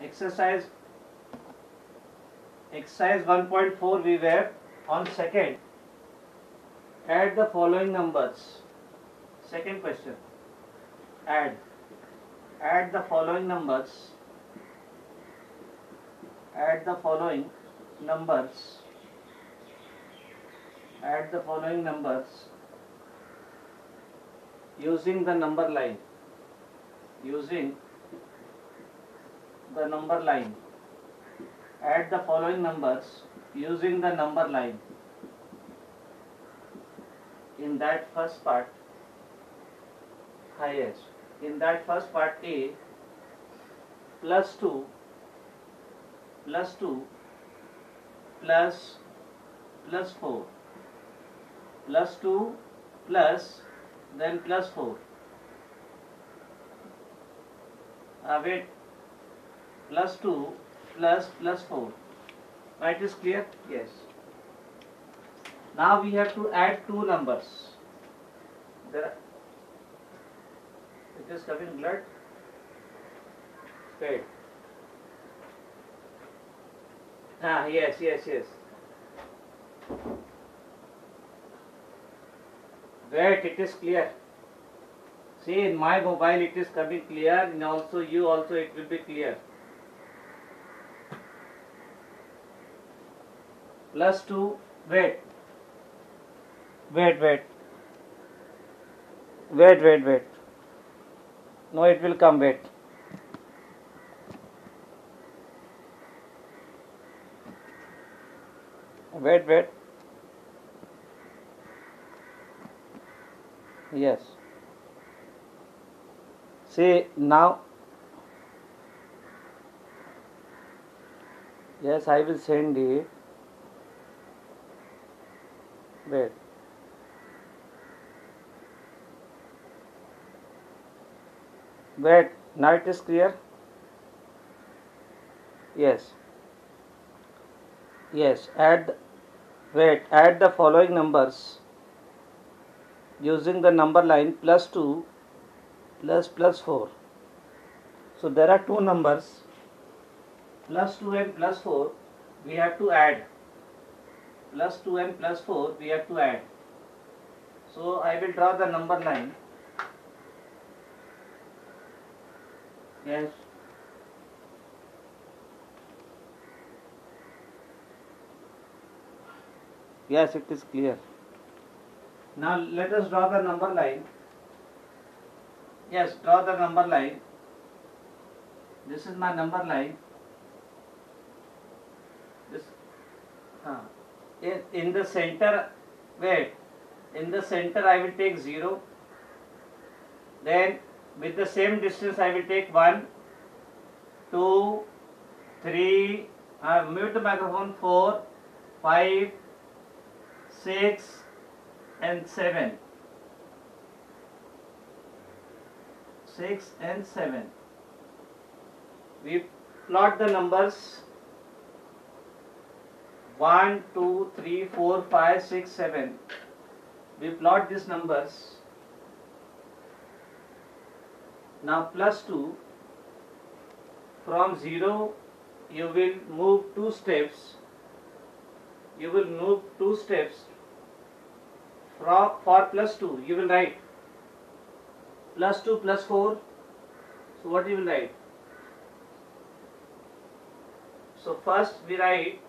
exercise 1.4 we were on second. Add the following numbers. Second question. Add the following numbers. Add the following numbers. Add the following numbers using the number line. Using the number line. Add the following numbers using the number line. In that first part, highest. In that first part, A plus 2 plus 4 plus 2 plus then plus 4. Wait, plus 2 plus 4. Now it is clear? Yes. Now we have to add two numbers. It is coming blood. Wait. Yes. Wait, it is clear. See, in my mobile it is coming clear, and also you also it will be clear. Plus 2, wait. No, it will come, wait. Wait. Yes. See, now. Yes, I will send it. Wait. Now it is clear? Yes. Add the following numbers using the number line plus 2 plus 4. So there are two numbers, plus 2 and plus 4, we have to add. Plus 2 and plus 4 we have to add. So I will draw the number line. Yes. Yes, it is clear. Now let us draw the number line. Yes, draw the number line. This is my number line. This in the center, wait, in the center I will take 0. Then with the same distance I will take 1, 2, 3, mute the microphone, 4, 5, 6 and 7. 6 and 7. We plot the numbers 1, 2, 3, 4, 5, 6, 7. We plot these numbers. Now plus 2, from 0 you will move 2 steps. You will move 2 steps. For plus 2 you will write plus 2 plus 4. So what you will write? So first we write,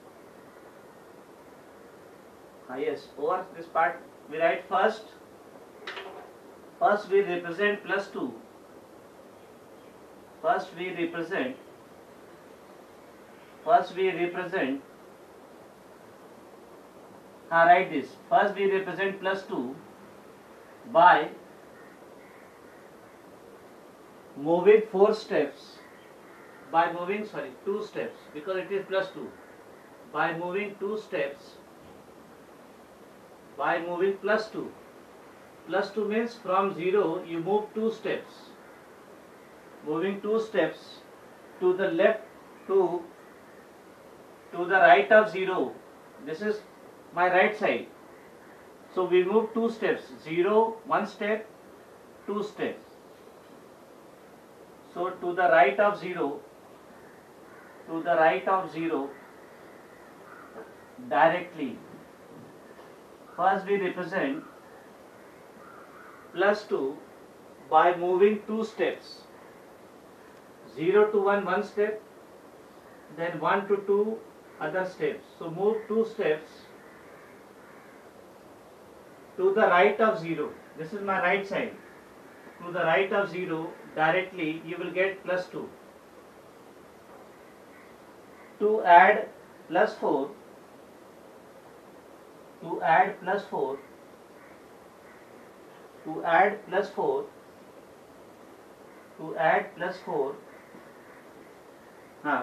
over this part we write first we represent plus 2. First we represent write this. First we represent plus 2 by moving 2 steps, because it is plus 2. By moving 2 steps, by moving plus 2. Plus 2 means from 0 you move 2 steps. Moving 2 steps to the left, to the right of 0. This is my right side. So we move 2 steps. 0, 1 step, 2 steps. So to the right of 0, to the right of 0 directly. First we represent plus 2 by moving 2 steps. 0 to 1 one step, then 1 to 2 other steps. So move 2 steps to the right of 0. This is my right side. To the right of 0 directly you will get plus 2. To add plus 4, to add plus 4, to add plus 4, to add plus 4,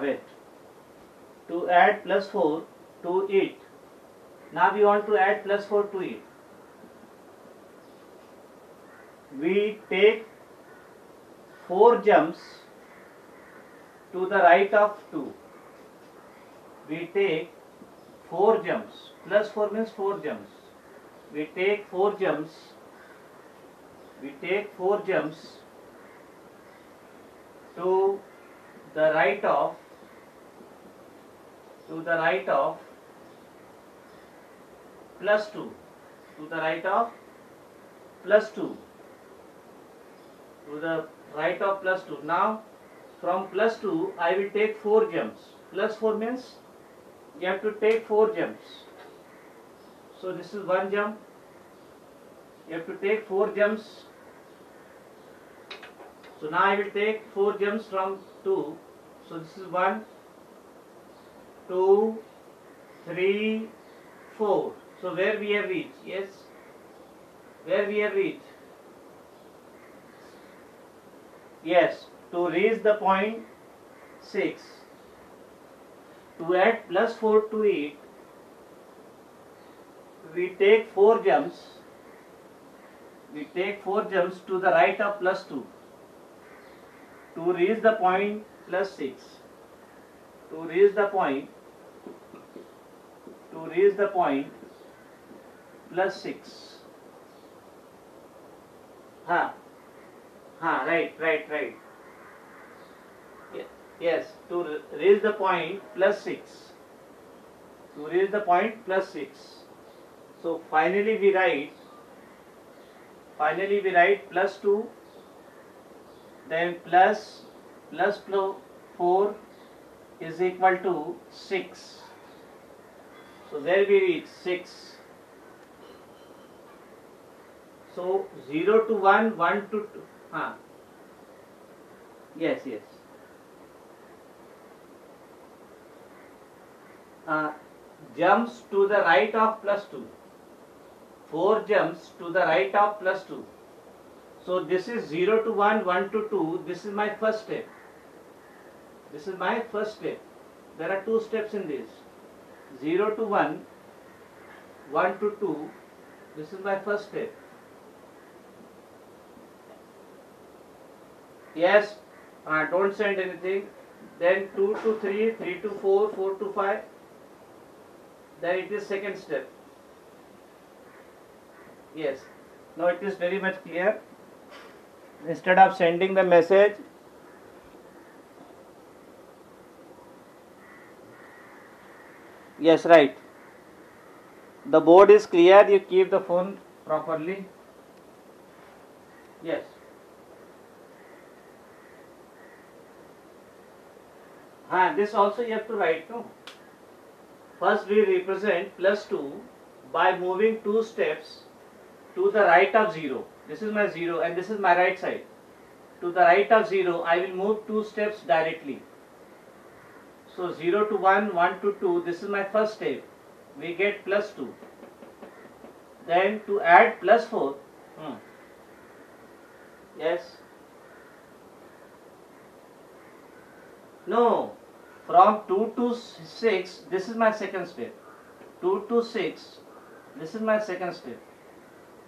wait, to add plus 4 to it. Now we want to add plus 4 to it. We take 4 jumps to the right of 2. We take 4 jumps. Plus 4 means 4 jumps. We take 4 jumps. We take 4 jumps to the right of plus 2. To the right of plus 2. To the right of plus 2. Now from plus 2 I will take 4 jumps. Plus 4 means you have to take 4 jumps. So this is 1 jump. You have to take 4 jumps. So now I will take 4 jumps from 2. So this is 1, 2, 3, 4. So where we have reached? Yes. Where we have reached? Yes. To reach the point 6. To add plus 4 to it, we take 4 jumps. We take 4 jumps to the right of plus 2 to reach the point plus 6. To reach the point plus 6. Right. Yes, to reach the point plus 6. To reach the point plus 6. So finally we write plus 2, then plus 4 is equal to 6. So there we reach 6. So 0 to 1, 1 to 2. Yes. Jumps to the right of plus 2. 4 jumps to the right of plus 2. So this is 0 to 1, 1 to 2. This is my first step. There are 2 steps in this. 0 to 1, 1 to 2. This is my first step. Yes, don't send anything. Then 2 to 3, 3 to 4, 4 to 5. Then it is second step. Yes. Now it is very much clear. Instead of sending the message, yes, right. The board is clear. You keep the phone properly. Yes. This also you have to write, no? First we represent plus 2 by moving 2 steps to the right of 0. This is my 0 and this is my right side. To the right of 0, I will move 2 steps directly. So 0 to 1, 1 to 2, this is my first step. We get plus 2. Then to add plus 4. Yes. No. From 2 to 6, this is my second step. 2 to 6, this is my second step.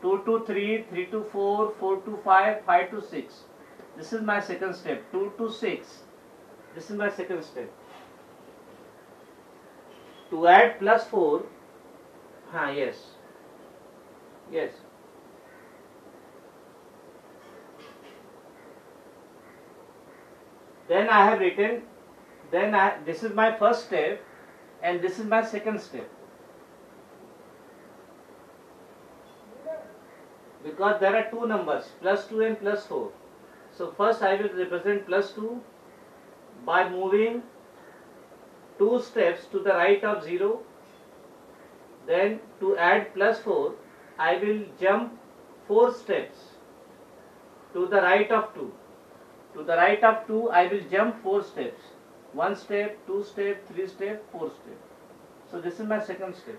2 to 3, 3 to 4, 4 to 5, 5 to 6. This is my second step. 2 to 6, this is my second step. To add plus 4, yes. Then I have written then this is my first step and this is my second step. Because there are two numbers, plus 2 and plus 4. So first I will represent plus 2 by moving 2 steps to the right of 0. Then to add plus 4, I will jump 4 steps to the right of 2. To the right of 2, I will jump 4 steps. 1 step, 2 step, 3 step, 4 step. So this is my second step.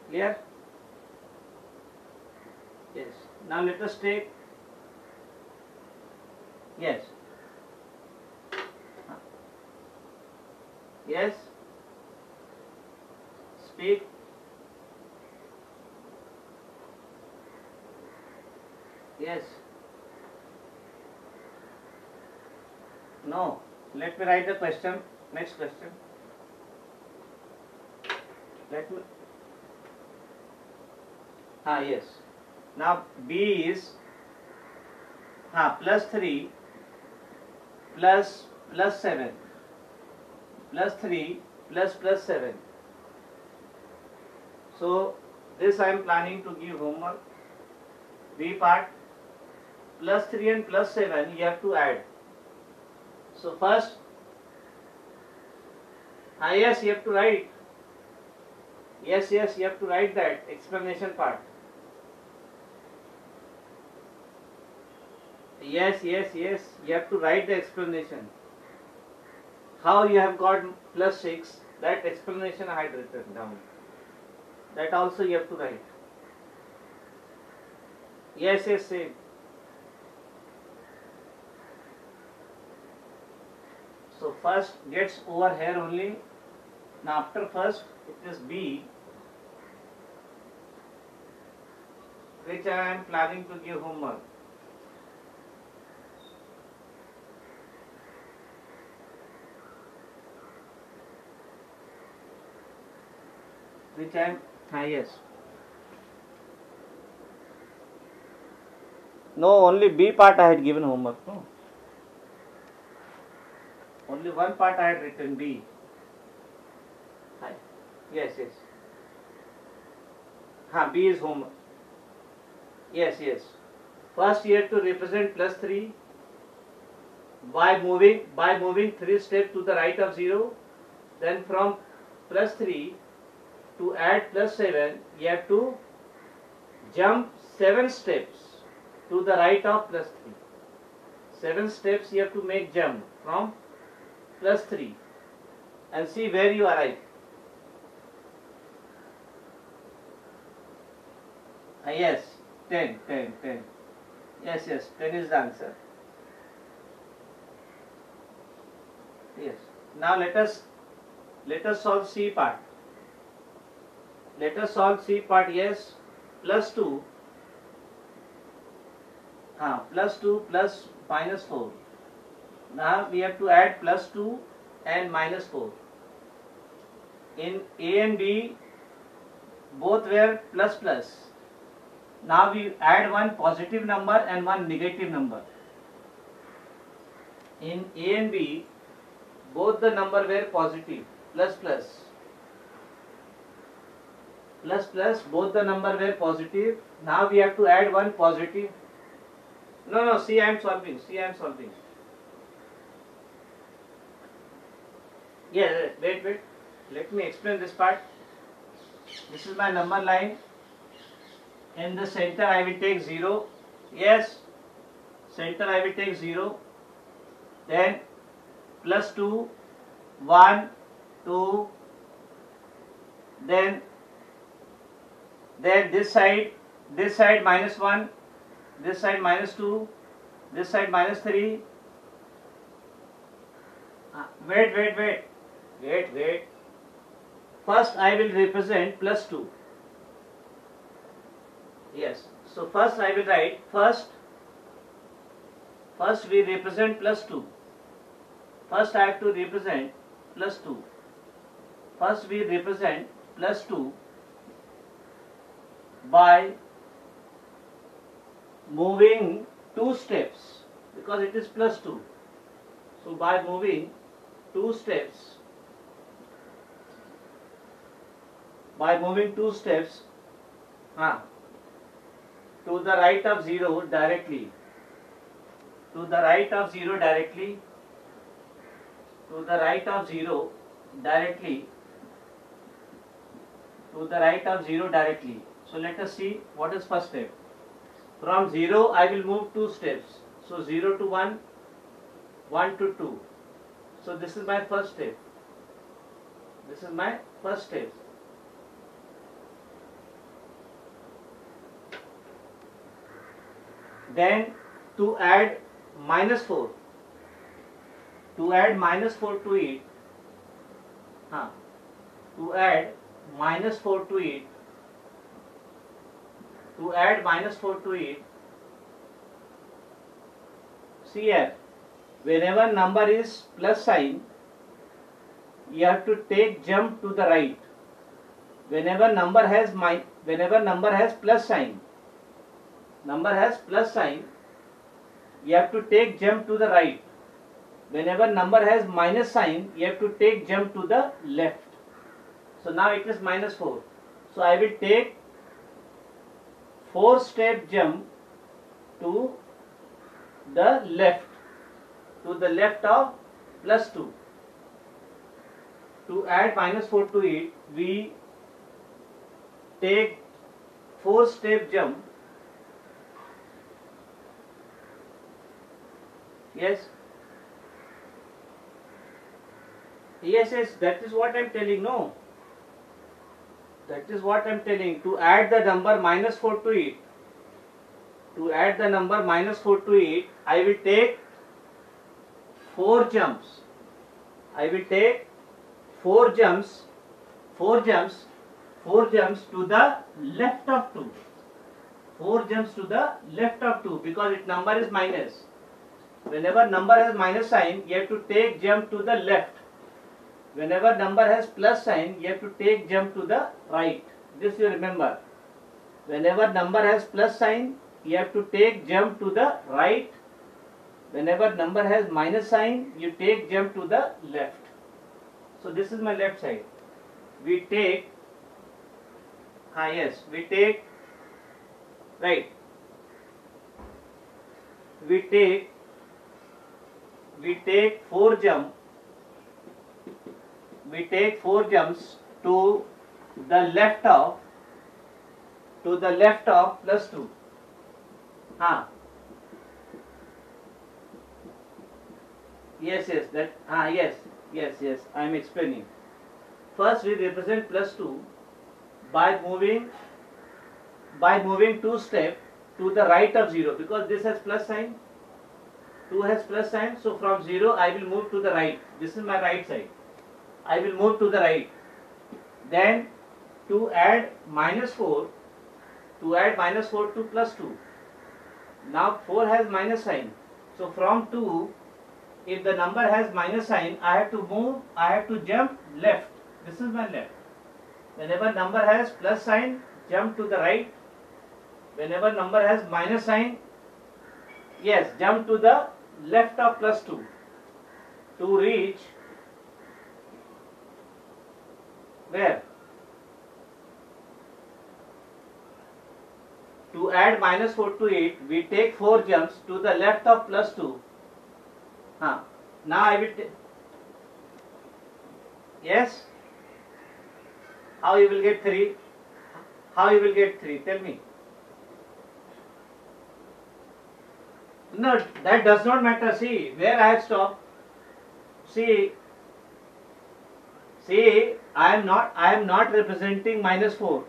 Clear? Yes. Now let us take. Yes. Yes. Speak. Yes. No. Let me write the question. Next question. Let me. Yes. Now B is plus 3 plus 7 plus 3 plus 7. So this I am planning to give homework. B part, plus 3 and plus 7 you have to add. So first, yes, you have to write. Yes, you have to write that explanation part. Yes, you have to write the explanation. How you have got plus 6, that explanation I had written down. That also you have to write. Yes, same. So first gets over here only. Now after first it is B, which I am planning to give homework. Which I am, yes. No, only B part I had given homework. No. Only one part I had written, B. Yes. B is homework. Yes. First you have to represent plus 3 by moving 3 steps to the right of 0. Then from plus 3 to add plus 7, you have to jump 7 steps to the right of plus 3. 7 steps you have to make jump from plus 3 and see where you arrive. Yes, 10. Yes, 10 is the answer. Yes. Now let us solve C part. Let us solve C part. Yes, plus 2. Plus 2 plus minus 4. Now we have to add plus 2 and minus 4. In A and B, both were plus. Now we add one positive number and one negative number. In A and B, both the number were positive, plus. Both the number were positive. Now we have to add one positive. No, see I am solving. Yeah, wait. Let me explain this part. This is my number line. In the center I will take 0. Yes, center I will take 0. Then plus 2, 1, 2. Then this side minus 1, this side minus 2, this side minus 3. Wait. First I will represent plus 2. Yes. So first I will write first we represent plus 2. First I have to represent plus 2. First we represent plus 2 by moving 2 steps because it is plus 2. So by moving 2 steps, to the right of 0 directly, to the right of 0 directly, to the right of 0 directly, to the right of 0 directly. So let us see what is first step. From 0 I will move 2 steps. So 0 to 1, 1 to 2. So this is my first step. This is my first step. Then to add minus 4, to add minus 4 to it, to add minus 4 to it, to add minus 4 to it, see here, whenever number is plus sign, you have to take jump to the right. Whenever number has plus sign, you have to take jump to the right. Whenever number has minus sign, you have to take jump to the left. So now it is minus 4. So I will take 4 step jump to the left of plus 2. To add minus 4 to it, we take 4 step jump. Yes, that is what I am telling. No, that is what I am telling. To add the number minus 4 to it, I will take 4 jumps. I will take 4 jumps to the left of 2. 4 jumps to the left of 2 because its number is minus. Whenever number has minus sign, you have to take jump to the left. Whenever number has plus sign, you have to take jump to the right. This you remember. Whenever number has plus sign, you have to take jump to the right. Whenever number has minus sign, you take jump to the left. So this is my left side. We take, right. We take 4 jumps. We take 4 jumps to the left of plus 2. Yes, I am explaining. First we represent plus 2 by moving 2 steps to the right of 0 because this has plus sign. 2 has plus sign, so from 0 I will move to the right. This is my right side. I will move to the right. Then to add minus 4 to plus 2. Now 4 has minus sign. So from 2, if the number has minus sign, I have to jump left. This is my left. Whenever number has plus sign, jump to the right. Whenever number has minus sign, jump to the left of plus 2 to reach where? To add minus 4 to it, we take 4 jumps to the left of plus 2. Now I will take. Yes? How you will get 3? Tell me. No, that does not matter. See, where I have stopped. See, I am not representing minus 4.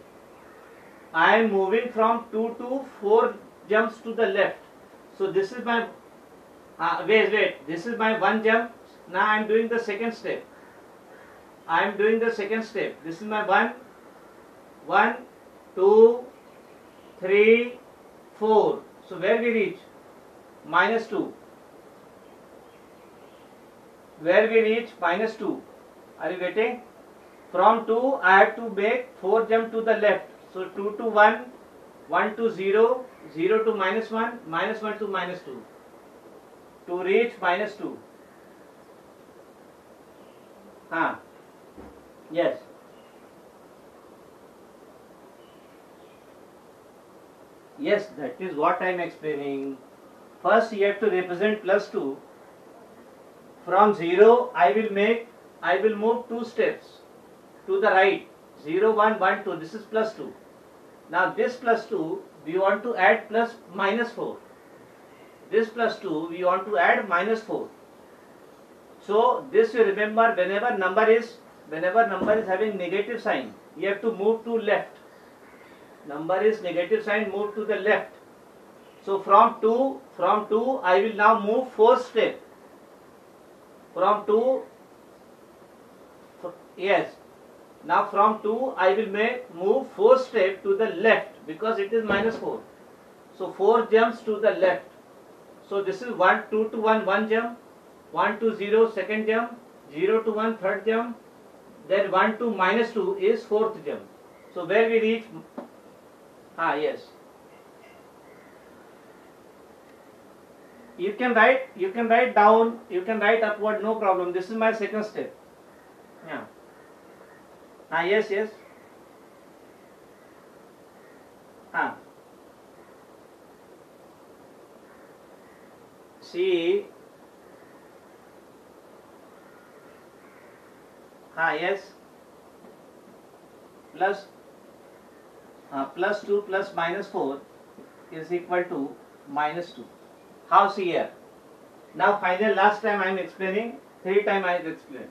I am moving from 2 to 4 jumps to the left. So this is my, wait, this is my 1 jump. Now I am doing the second step. This is my 1, 2, 3, 4. So where we reach? Minus 2. Where we reach? Minus 2. Are you getting? From 2, I have to make 4 jump to the left. So 2 to 1, 1 to 0, 0 to minus 1, minus 1 to minus 2. to reach minus 2. Yes. Yes, that is what I am explaining. First you have to represent plus 2. From 0 I will move 2 steps to the right. 0, 1, 1, 2. This is plus 2. Now this plus 2 we want to add plus minus 4. This plus 2 we want to add minus 4. So this you remember, whenever number is having negative sign, you have to move to left. Number is negative sign, move to the left. So from 2 I will now move 4 step. From 2, yes. Now from 2 I will move 4 step to the left because it is minus 4. So 4 jumps to the left. So this is 1, 2 to 1, 1 jump, 1 to 0, second jump, 0 to 1, third jump, then 1 to minus 2 is fourth jump. So where we reach, yes. You can write down, you can write upward, no problem. This is my second step. Yeah. Yes. See. Yes. Plus 2 plus minus 4 is equal to minus 2. How? See here. Now final, last time I am explaining, 3 times I will explain.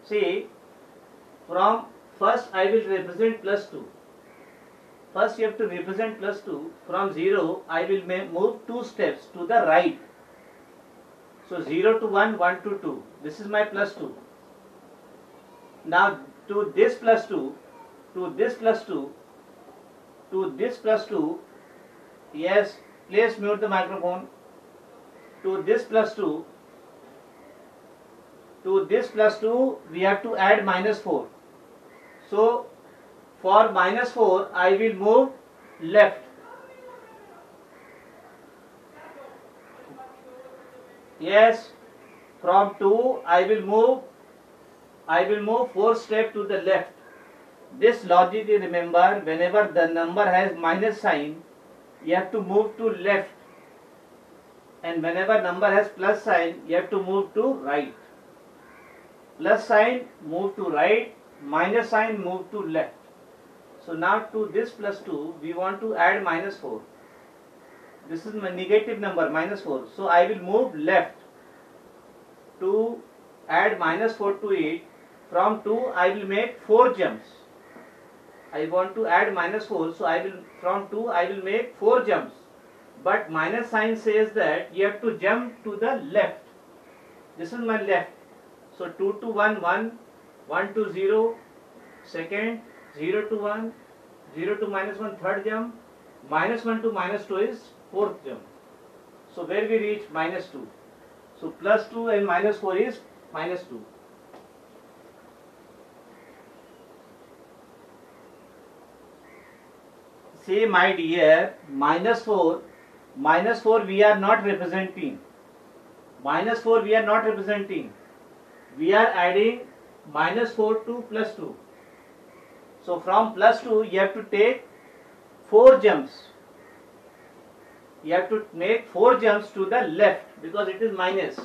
See, from first I will represent plus 2. First you have to represent plus 2. From 0 I will move 2 steps to the right. So 0 to 1, 1 to 2. This is my plus 2. Now to this plus 2, to this plus 2, to this plus 2, yes, please mute the microphone. To this plus 2, to this plus 2 we have to add minus 4. So for minus 4 I will move left. Yes, from 2 I will move 4 steps to the left. This logic you remember, whenever the number has minus sign, you have to move to left. And whenever number has plus sign, you have to move to right. Plus sign, move to right. Minus sign, move to left. So now to this plus 2, we want to add minus 4. This is my negative number, minus 4. So I will move left to add minus 4 to it. From 2, I will make 4 jumps. I want to add minus 4, so from 2 I will make 4 jumps. But minus sign says that you have to jump to the left. This is my left. So 2 to 1, 1, 1 to 0, second, 0 to 1, 0 to minus 1, third jump, minus 1 to minus 2 is fourth jump. So where we reach minus 2. So plus 2 and minus 4 is minus 2. See my dear, minus 4 we are not representing. Minus 4 we are not representing. We are adding minus 4 to plus 2. So from plus 2 you have to take 4 jumps. You have to make 4 jumps to the left because it is minus.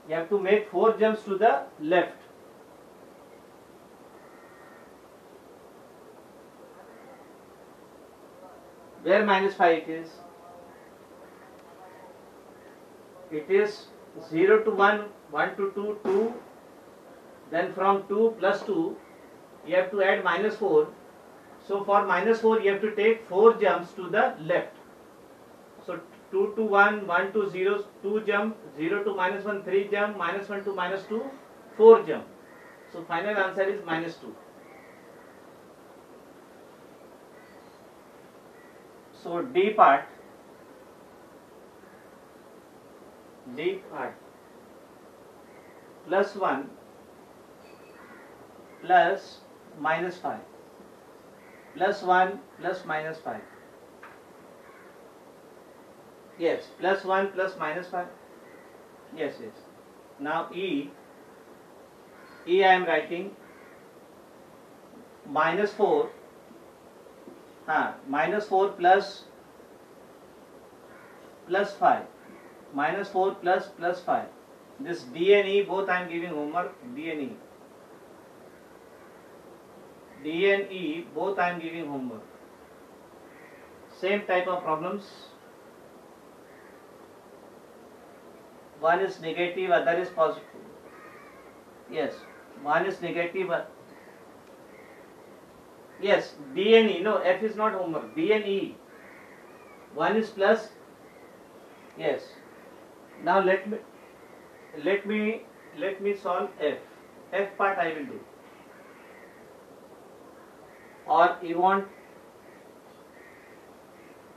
You have to make 4 jumps to the left. Where minus 5 it is? It is 0 to 1, 1 to 2, 2. Then from 2 plus 2, you have to add minus 4. So for minus 4, you have to take 4 jumps to the left. So 2 to 1, 1 to 0, 2 jump, 0 to minus 1, 3 jump, minus 1 to minus 2, 4 jump. So final answer is minus 2. So D part plus 1 plus minus 5 plus 1 plus minus 5. Yes, plus 1 plus minus 5. Yes, yes. Now E I am writing minus 4, minus 4 plus 5, minus 4 plus 5. This D and E both I am giving homework. D and E both I am giving homework. Same type of problems. One is negative, other is positive. Yes, one is negative. Yes, D and E. No, F is not homework. D and E. One is plus. Yes. Now let me solve F. F part I will do. Or you want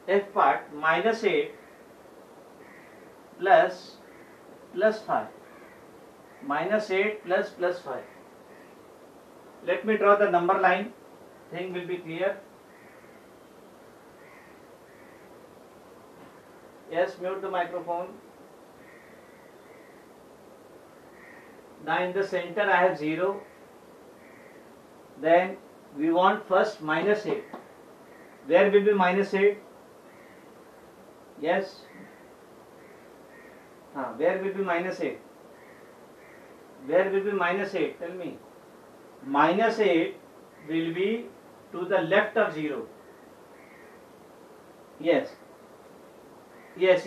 F part minus 8 plus 5. Minus 8 plus 5. Let me draw the number line. Thing will be clear. Yes, mute the microphone. Now in the center I have 0. Then we want first minus 8. Where will be minus 8? Yes. Where will be minus 8? Where will be minus 8? Tell me. Minus 8 will be to the left of 0. Yes. Yes.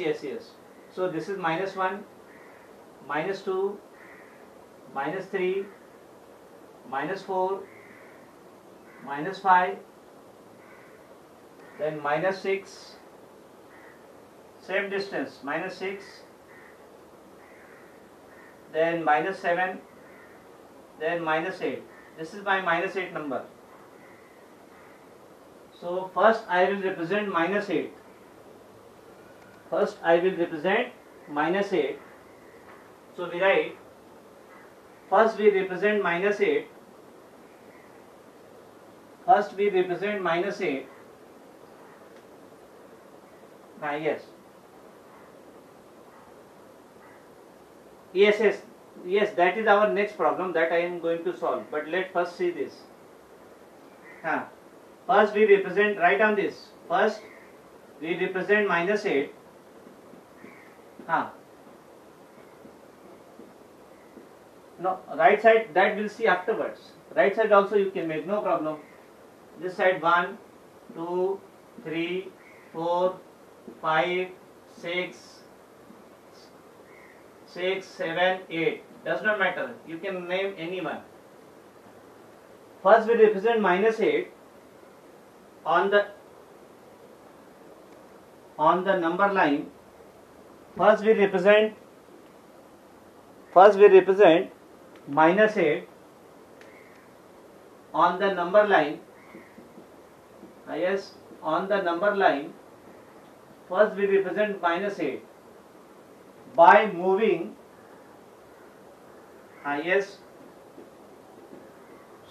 So this is minus 1, minus 2, minus 3, minus 4, minus 5, then minus 6, same distance, minus 6, then minus 7, then minus 8. This is my minus 8 number. So first I will represent minus 8. First I will represent minus 8. So we write, first we represent minus 8. First we represent minus 8. Yes, that is our next problem that I am going to solve. But let first see this. First we represent, write down this. First we represent minus 8. No, right side that we'll see afterwards. Right side also you can make, no problem. This side 1, 2, 3, 4, 5, 6, 7, 8. Does not matter. You can name any one. First we represent minus 8 on the number line. First we represent minus 8 on the number line. Yes, on the number line. First we represent minus 8 by moving. Yes.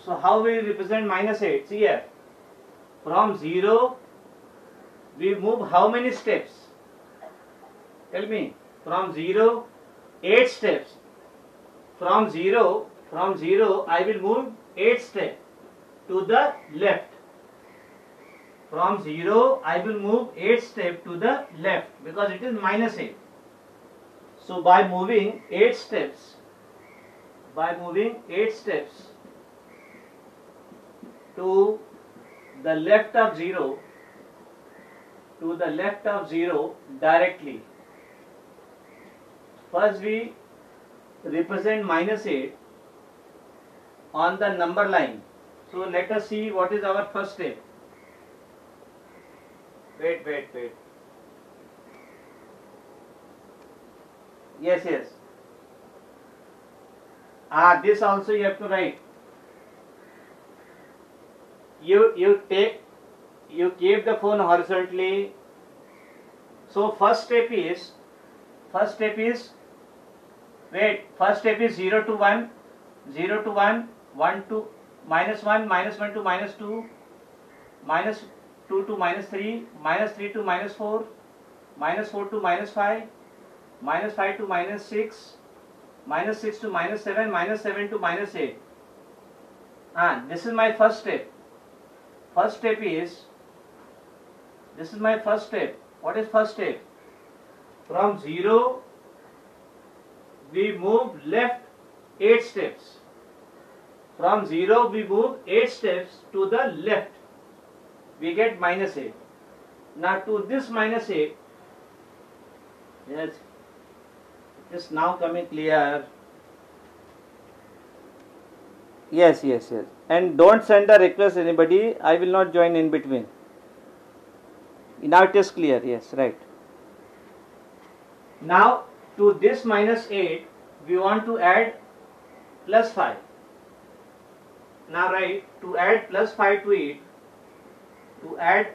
So how we represent minus 8? See here. From 0 we move how many steps? Tell me. From 0, 8 steps. From 0 I will move 8 steps to the left. From 0 I will move 8 steps to the left because it is minus 8. So by moving 8 steps to the left of 0 directly. First we represent minus 8 on the number line. So let us see what is our first step. Wait. Yes. This also you have to write. You keep the phone horizontally. So first step is 0 to 1, 1 to minus 1, minus 1 to minus 2, minus 2 to minus 3, minus 3 to minus 4, minus 4 to minus 5, minus 5 to minus 6, minus 6 to minus 7, minus 7 to minus 8. This is my first step. First step is, this is my first step. What is first step? From 0, we move left 8 steps. From 0, we move 8 steps to the left. We get minus 8. Now to this minus 8, yes, it is now coming clear. Yes. And don't send a request anybody. I will not join in between. Now it is clear. Yes, right. Now to this minus 8, we want to add plus 5. Now write, to add plus 5 to it, to add,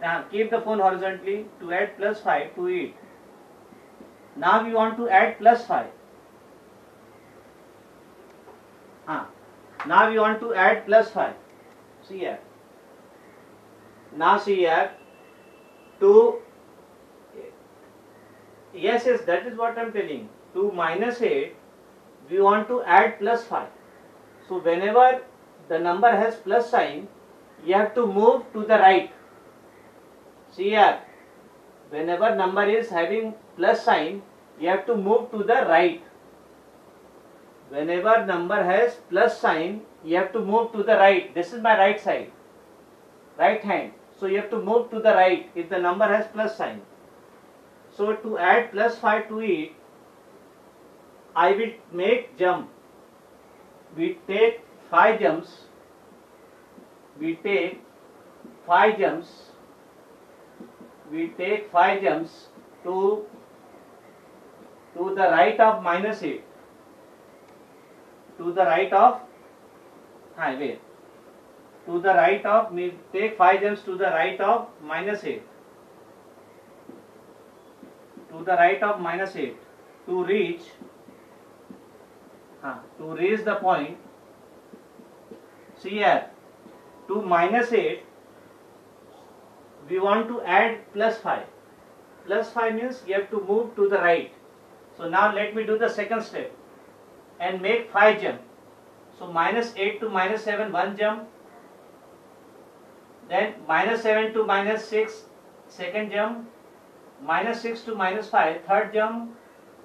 now keep the phone horizontally, to add plus 5 to it. Now we want to add plus 5. Now we want to add plus 5. See here. Now see here, to, yes, that is what I am telling. To minus 8, we want to add plus 5. So whenever the number has plus sign, you have to move to the right. See here, whenever number is having plus sign, you have to move to the right. Whenever number has plus sign, you have to move to the right. This is my right side, right hand. So you have to move to the right if the number has plus sign. So to add plus 5 to it, I will make jump. We take 5 jumps. We take 5 jumps. We take 5 jumps to the right of minus 8. To the right of, to the right of, we take 5 jumps to the right of minus 8. To the right of minus 8 to reach the point. See here, to minus 8 we want to add plus 5. Plus 5 means you have to move to the right. So now let me do the second step and make 5 jump. So minus 8 to minus 7, 1 jump. Then minus 7 to minus 6, second jump. Minus 6 to minus 5, third jump.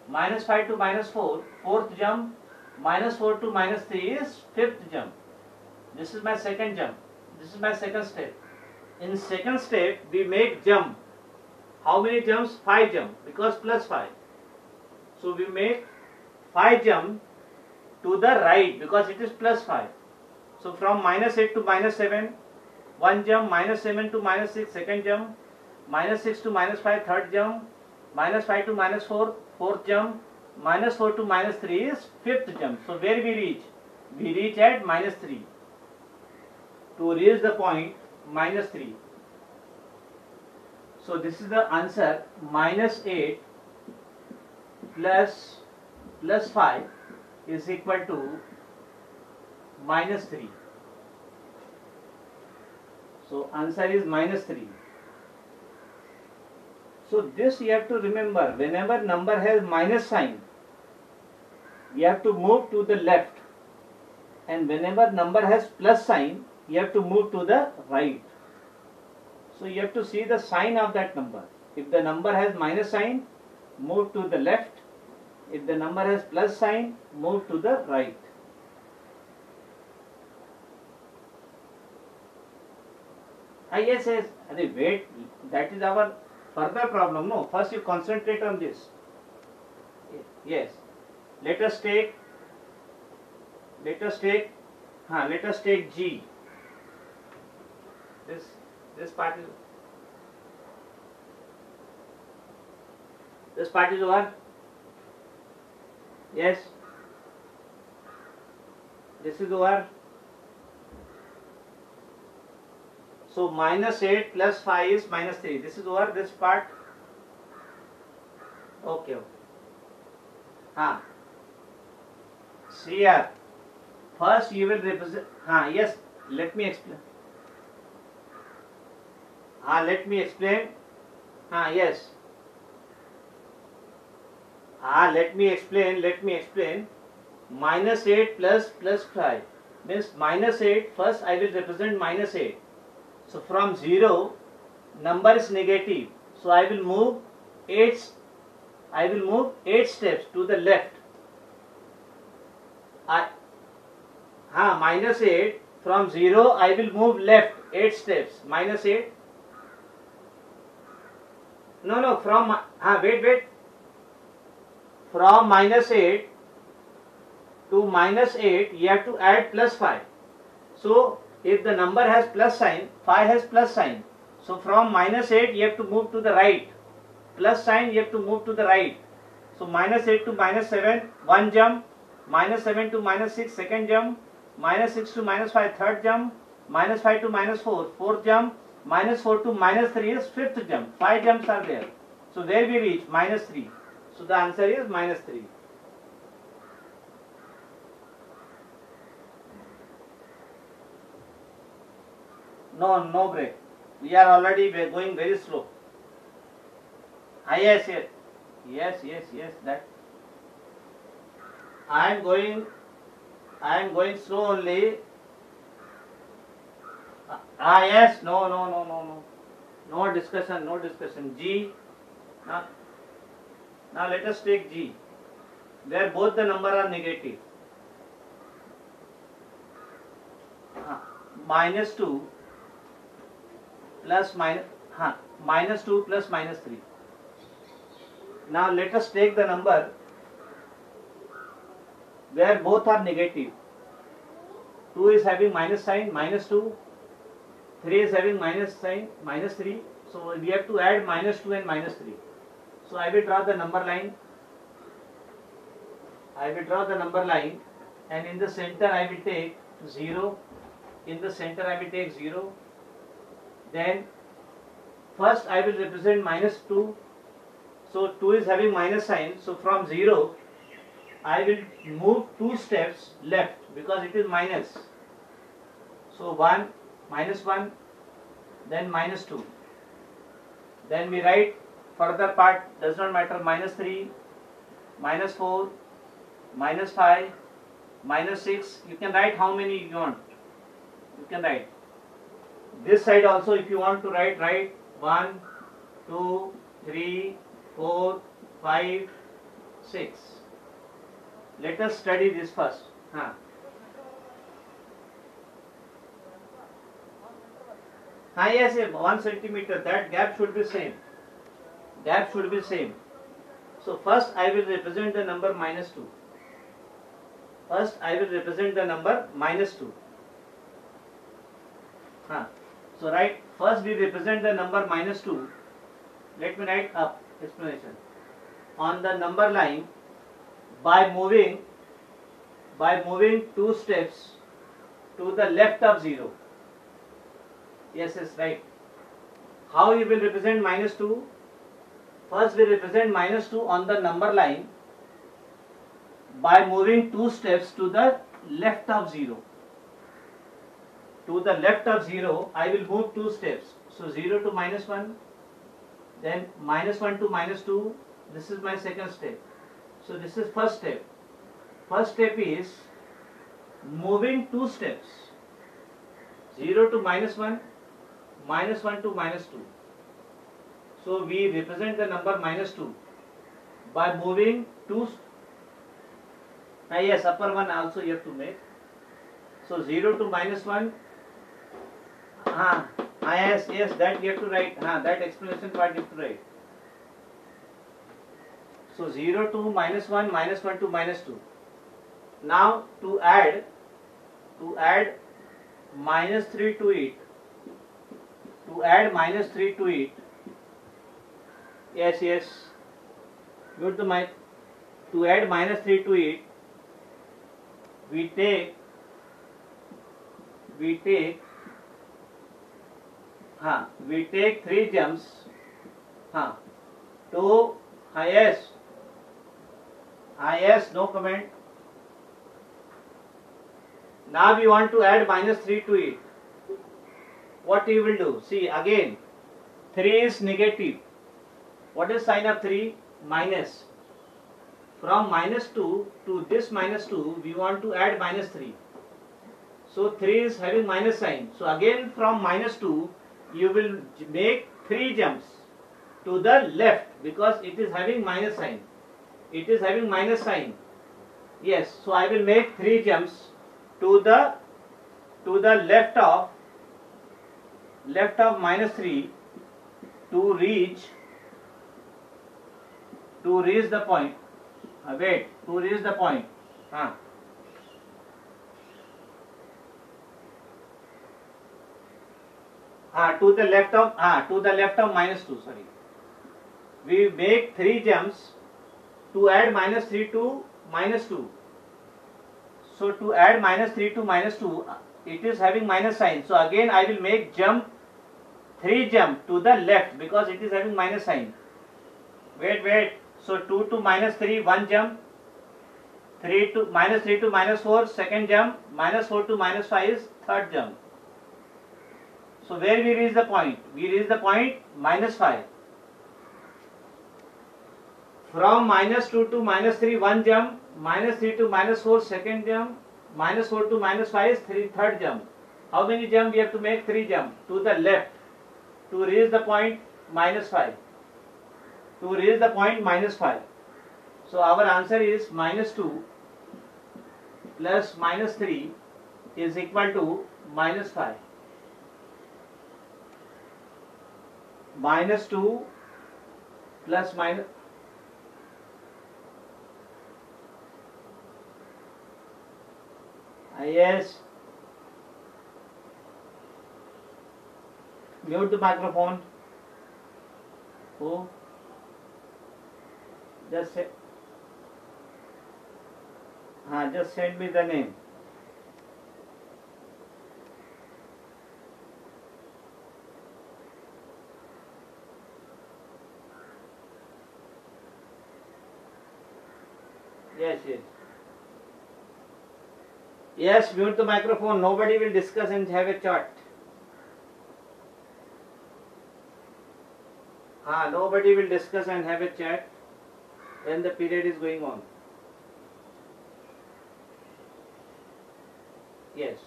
Minus 5 to minus 4, fourth jump. Minus 4 to minus 3 is fifth jump. This is my second jump. This is my second step. In second step, we make jump. How many jumps? 5 jump, because plus 5. So we make 5 jump to the right because it is plus 5. So from minus 8 to minus 7, 1 jump. Minus 7 to minus 6, second jump. Minus 6 to minus 5, third jump. Minus 5 to minus 4, fourth jump. Minus 4 to minus 3 is fifth jump. So where we reach? We reach at minus 3. To reach the point minus 3. So this is the answer. Minus 8 plus 5 is equal to minus 3. So answer is minus 3. So this you have to remember, whenever number has minus sign, you have to move to the left, and whenever number has plus sign, you have to move to the right. So you have to see the sign of that number. If the number has minus sign, move to the left. If the number has plus sign, move to the right. Yes. Wait, that is our further problem. No, first you concentrate on this. Yes. Let us take G. This part is over. Yes. This is over. So minus 8 plus 5 is minus 3. This is over, this part. Okay. See here. First you will represent. Yes. Let me explain. Yes. Let me explain. Minus 8 plus 5 means minus 8. First I will represent minus 8. So from 0, number is negative. So I will move 8 steps to the left. Minus 8, from 0 I will move left 8 steps. Minus 8. No, from wait. From minus 8 to minus 8 you have to add plus 5. So if the number has plus sign, 5 has plus sign. So from minus 8 you have to move to the right. Plus sign, you have to move to the right. So minus 8 to minus 7, one jump. Minus 7 to minus 6, second jump. Minus 6 to minus 5, third jump. Minus 5 to minus 4, fourth jump. Minus 4 to minus 3 is fifth jump. 5 jumps are there. So where we reach? Minus 3. So the answer is minus 3. No break. We are already going very slow. Yes, that. I am going slow only. Yes, no. No discussion. G. Now let us take G, where both the number are negative. Minus 2 plus minus 2 plus minus 3. Now let us take the number where both are negative. 2 is having minus sign, minus 2. 3 is having minus sign, minus 3. So we have to add minus 2 and minus 3. So I will draw the number line. And in the center I will take 0. Then first I will represent minus 2. So 2 is having minus sign. So from 0 I will move 2 steps left because it is minus. So 1, minus 1, then minus 2. Then we write further part, does not matter, minus 3, minus 4, minus 5, minus 6. You can write how many you want. You can write. This side also if you want to write 1, 2, 3, 4, 5, 6. Let us study this first. Yes, 1 centimeter. That gap should be same. So first I will represent the number minus 2. So first we represent the number minus 2. Let me write up explanation. On the number line, by moving 2 steps to the left of 0. Yes, right. How you will represent minus 2? First we represent minus 2 on the number line by moving 2 steps to the left of 0. To the left of 0, I will move 2 steps. So 0 to minus 1, then minus 1 to minus 2. This is my second step. So this is first step. First step is moving 2 steps. 0 to minus 1, minus 1 to minus 2. So we represent the number minus 2 by moving 2. Yes, upper one also you have to make. So 0 to minus 1. Yes, that you have to write. That explanation part you have to write. So 0 to minus 1, minus 1 to minus 2. Now to add minus 3 to it. To add minus 3 to it. Yes. Go to my. To add minus 3 to it, we take 3 jumps to highest. No comment. Now we want to add minus 3 to it. What you will do? See again, 3 is negative. What is sign of 3? Minus. From -2 to this -2, we want to add -3. So 3 is having minus sign. So again from -2, you will make 3 jumps to the left because it is having minus sign. It is having minus sign. Yes, so I will make 3 jumps to the left of -3 to reach the point. Wait, to reach the point. To the left of -2. Sorry, we make 3 jumps to add -3 to -2. So to add -3 to -2, it is having minus sign. So again I will make 3 jump to the left because it is having minus sign. Wait. So 2 to -3, 1 jump. 3 to -4, second jump. -4 to -5 is third jump. So where we reach the point? We reach the point -5. From -2 to -3, 1 jump. -3 to -4, second jump. -4 to -5 is third jump. How many jump we have to make? 3 jump to the left to reach the point -5. To reach the point -5. So our answer is -2 plus -3 is equal to -5. -2 plus minus. Yes. Mute the microphone. Who? Just send me the name. Yes, mute the microphone. Nobody will discuss and have a chat. Nobody will discuss and have a chat when the period is going on. Yes.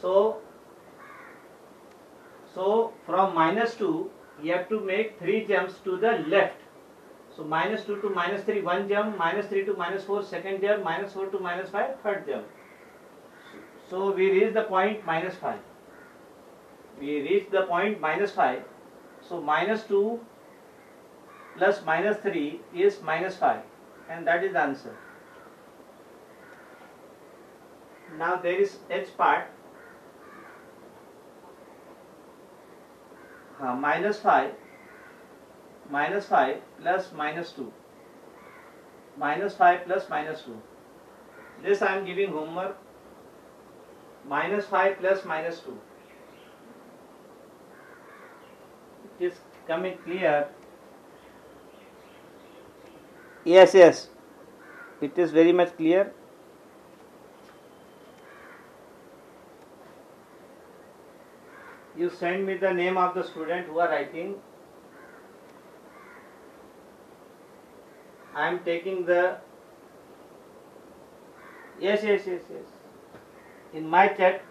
So from -2, you have to make 3 jumps to the left. So -2 to -3, 1 jump. -3 to -4, second jump. -4 to -5, third jump. So we reach the point -5. We reach the point -5. So -2 plus -3 is -5, and that is the answer. Now there is H part. -5 plus -2. -5 plus -2. This I am giving homework. -5 plus -2. It is coming clear. Yes. It is very much clear. You send me the name of the student who are writing. I am taking the. Yes. In my chat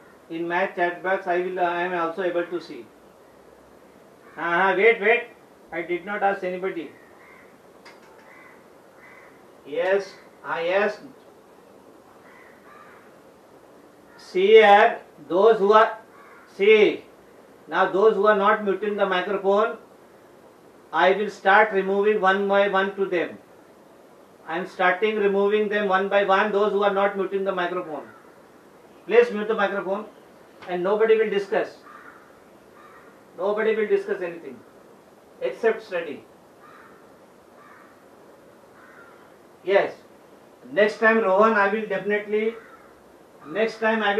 box, I am also able to see. Wait. I did not ask anybody. Yes. See here, those who are not muting the microphone, I will start removing one by one to them. I am starting removing them one by one. Those who are not muting the microphone, please mute the microphone, and nobody will discuss. Nobody will discuss anything except study. Yes. Next time, Rohan, I will definitely. Next time, I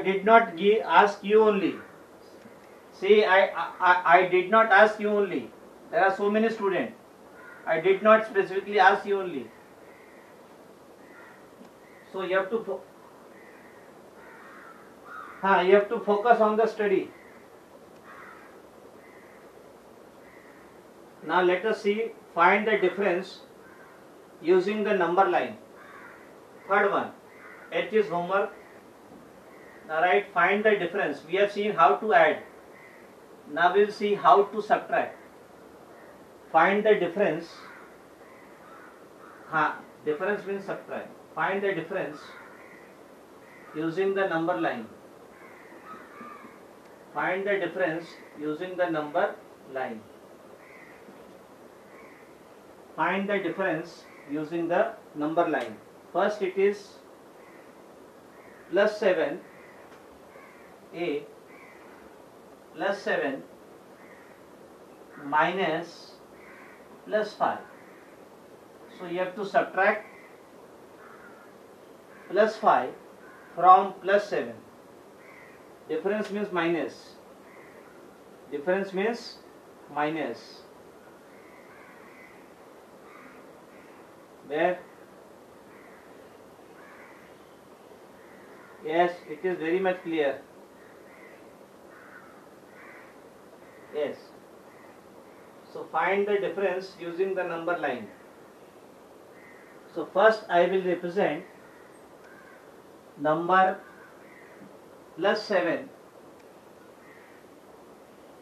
did not ask you only. See, I did not ask you only. There are so many students. I did not specifically ask you only. So you have to focus on the study. Now let us see, find the difference using the number line. Third one, it is homework. Alright, find the difference. We have seen how to add. Now we will see how to subtract. Find the difference. Difference means subtract. Find the difference using the number line. Find the difference using the number line. Find the difference using the number line. First it is plus 7 a plus 7 minus plus 5. So you have to subtract plus 5 from plus 7. Difference means minus. Difference means minus. Where? Yes, it is very much clear. Yes. So find the difference using the number line. So first I will represent number plus 7.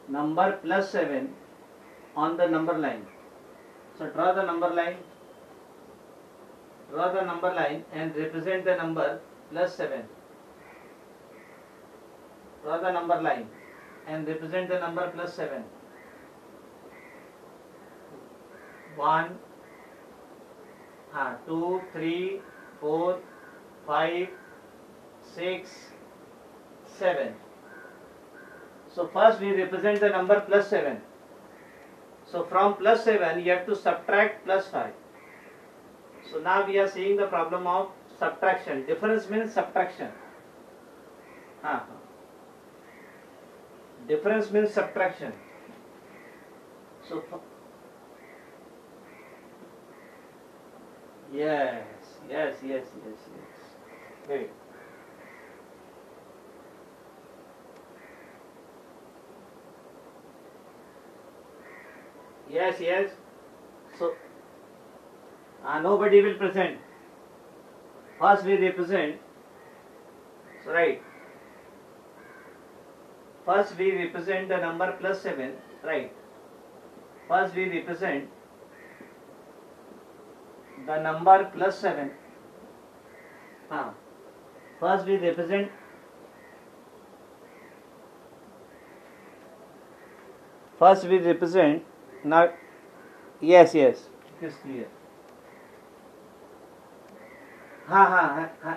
Number plus 7 on the number line. So draw the number line. Draw the number line and represent the number plus 7. Draw the number line and represent the number plus 7. 1, 2, 3, 4, 5, 6, 7. So first we represent the number plus 7. So from plus 7 you have to subtract plus 5. So now we are seeing the problem of subtraction. Difference means subtraction. Difference means subtraction. So yes. Wait. Yes. So nobody will present. First we represent. So right. First we represent the number plus 7. Right. First we represent the number plus 7. First we represent now. Yes, it is clear.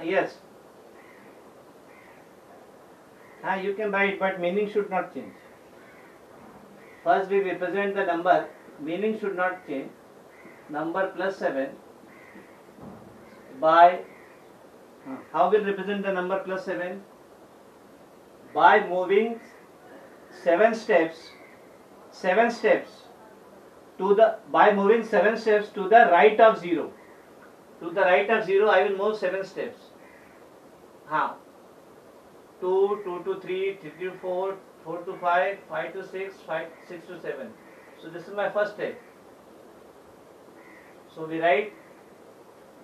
Yes. You can write, but meaning should not change. First we represent the number, meaning should not change. Number plus 7 by, how will represent the number plus 7? By moving 7 steps by moving 7 steps to the right of 0. To the right of 0 I will move 7 steps. 2, 2 to 3, 3 to 4, 4 to 5, 5 to 6, 6 to 7. So this is my first step. So we write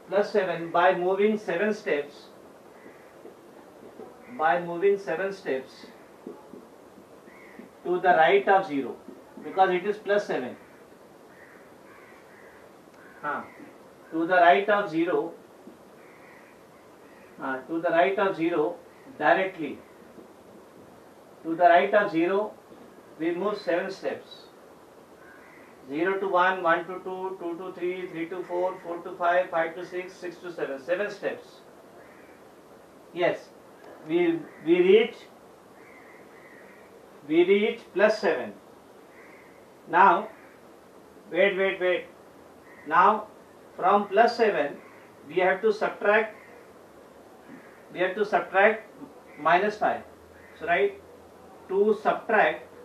plus 7 by moving 7 steps. By moving 7 steps to the right of 0, because it is plus 7. To the right of 0. To the right of 0 directly. To the right of 0 we move 7 steps. 0 to 1, 1 to 2, 2 to 3, 3 to 4, 4 to 5, 5 to 6, 6 to 7. 7 steps. Yes. We reach plus 7. Now wait. Now from plus 7 we have to subtract minus 5. So right, to subtract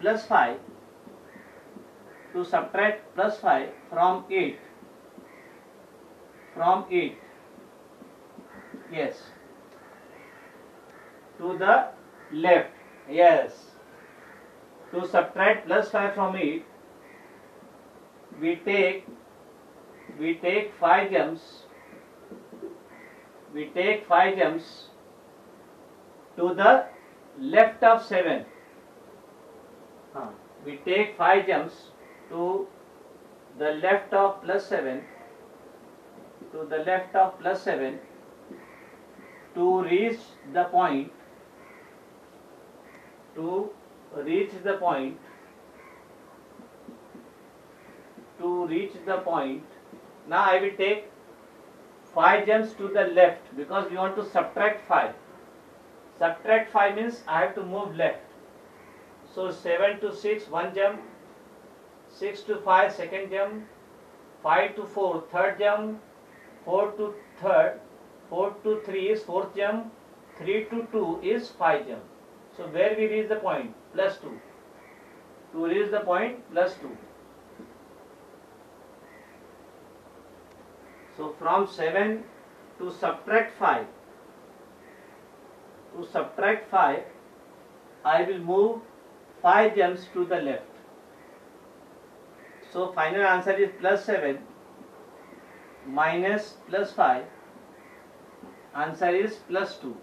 plus 5 from 8. Yes, to the left. Yes, To subtract plus 5 from it, we take 5 jumps. We take 5 jumps to the left of 7. We take 5 jumps to the left of plus 7, to the left of plus 7, to reach the point, to reach the point, to reach the point. Now I will take 5 jumps to the left because we want to subtract 5. Subtract 5 means I have to move left. So 7 to 6, 1 jump, 6 to 5, second jump, 5 to 4, third jump, 4 to third, 4 to 3 is fourth jump, 3 to 2 is 5 jump. So where we reach the point? Plus 2. To reach the point, plus 2. So from 7 to subtract 5, I will move 5 jumps to the left. So final answer is plus 7 minus plus 5. Answer is plus 2.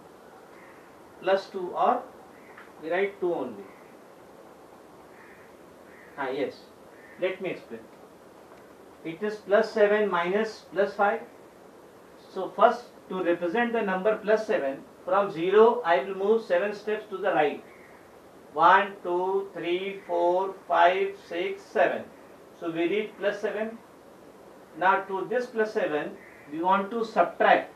Plus 2, or we write 2 only. Yes. Let me explain. It is plus 7 minus plus 5. So first, to represent the number plus 7, from 0 I will move 7 steps to the right. 1, 2, 3, 4, 5, 6, 7. So we reach plus 7. Now to this plus 7, we want to subtract.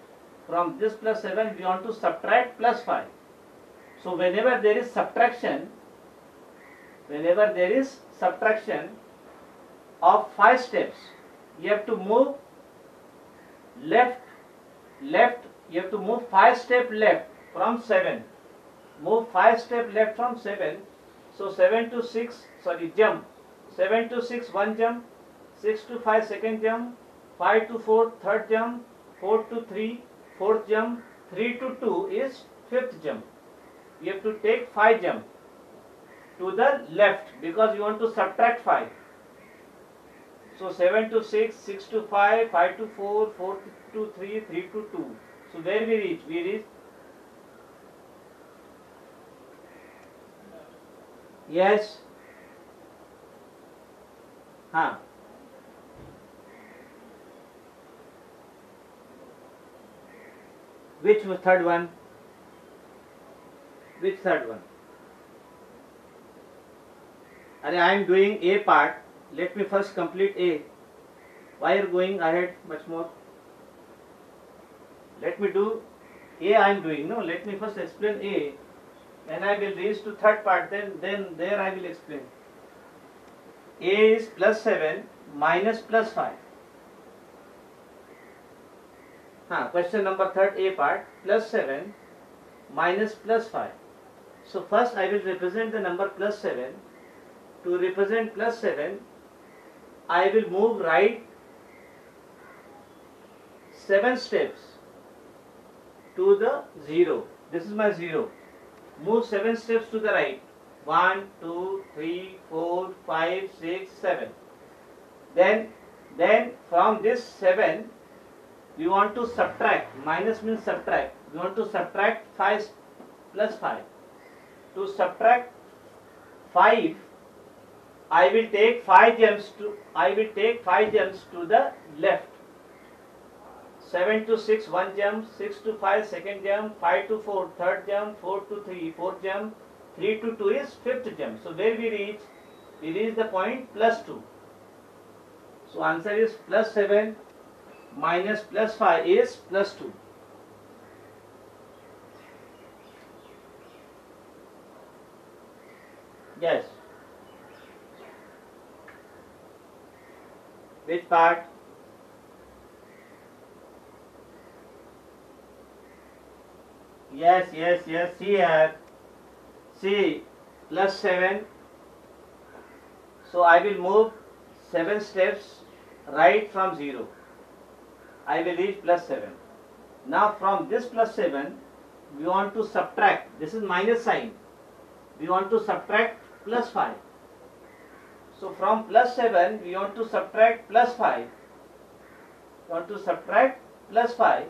From this plus 7, we want to subtract plus 5. So whenever there is subtraction of 5 steps, you have to move left, you have to move 5 steps left from 7. Move 5 steps left from 7. So 7 to 6, jump. 7 to 6, 1 jump. 6 to 5, second jump. 5 to 4, third jump. 4 to 3, fourth jump. 3 to 2 is fifth jump. You have to take 5 jump to the left because you want to subtract 5. So 7 to 6, 6 to 5, 5 to 4, 4 to 3, 3 to 2. So where we reach? We reach. Yes. Which third one? Which third one? I am doing A part. Let me first complete A. Why are you going ahead much more? Let me do A. I am doing. No, let me first explain A. And I will reach to third part. Then there I will explain. A is plus 7 minus plus 5. Question number third, A part. Plus 7 minus plus 5. So first I will represent the number plus 7. To represent plus 7, I will move right 7 steps to the 0. This is my 0. Move 7 steps to the right. 1, 2, 3, 4, 5, 6, 7. Then from this 7, we want to subtract. Minus means subtract. We want to subtract 5 plus 5. To subtract 5, I will take 5 jumps to the left. 7 to 6, 1 jump. 6 to 5, second jump. 5 to 4, third jump. 4 to 3, fourth jump. 3 to 2 is fifth jump. So where we reach? We reach the point plus 2. So answer is plus 7 minus plus 5 is plus 2. Yes. Which part? Yes. See here. See, plus 7. So I will move 7 steps right from 0. I will reach plus 7. Now from this plus 7, we want to subtract. This is minus sign. We want to subtract plus 5. So from plus 7 we want to subtract plus 5. We want to subtract plus 5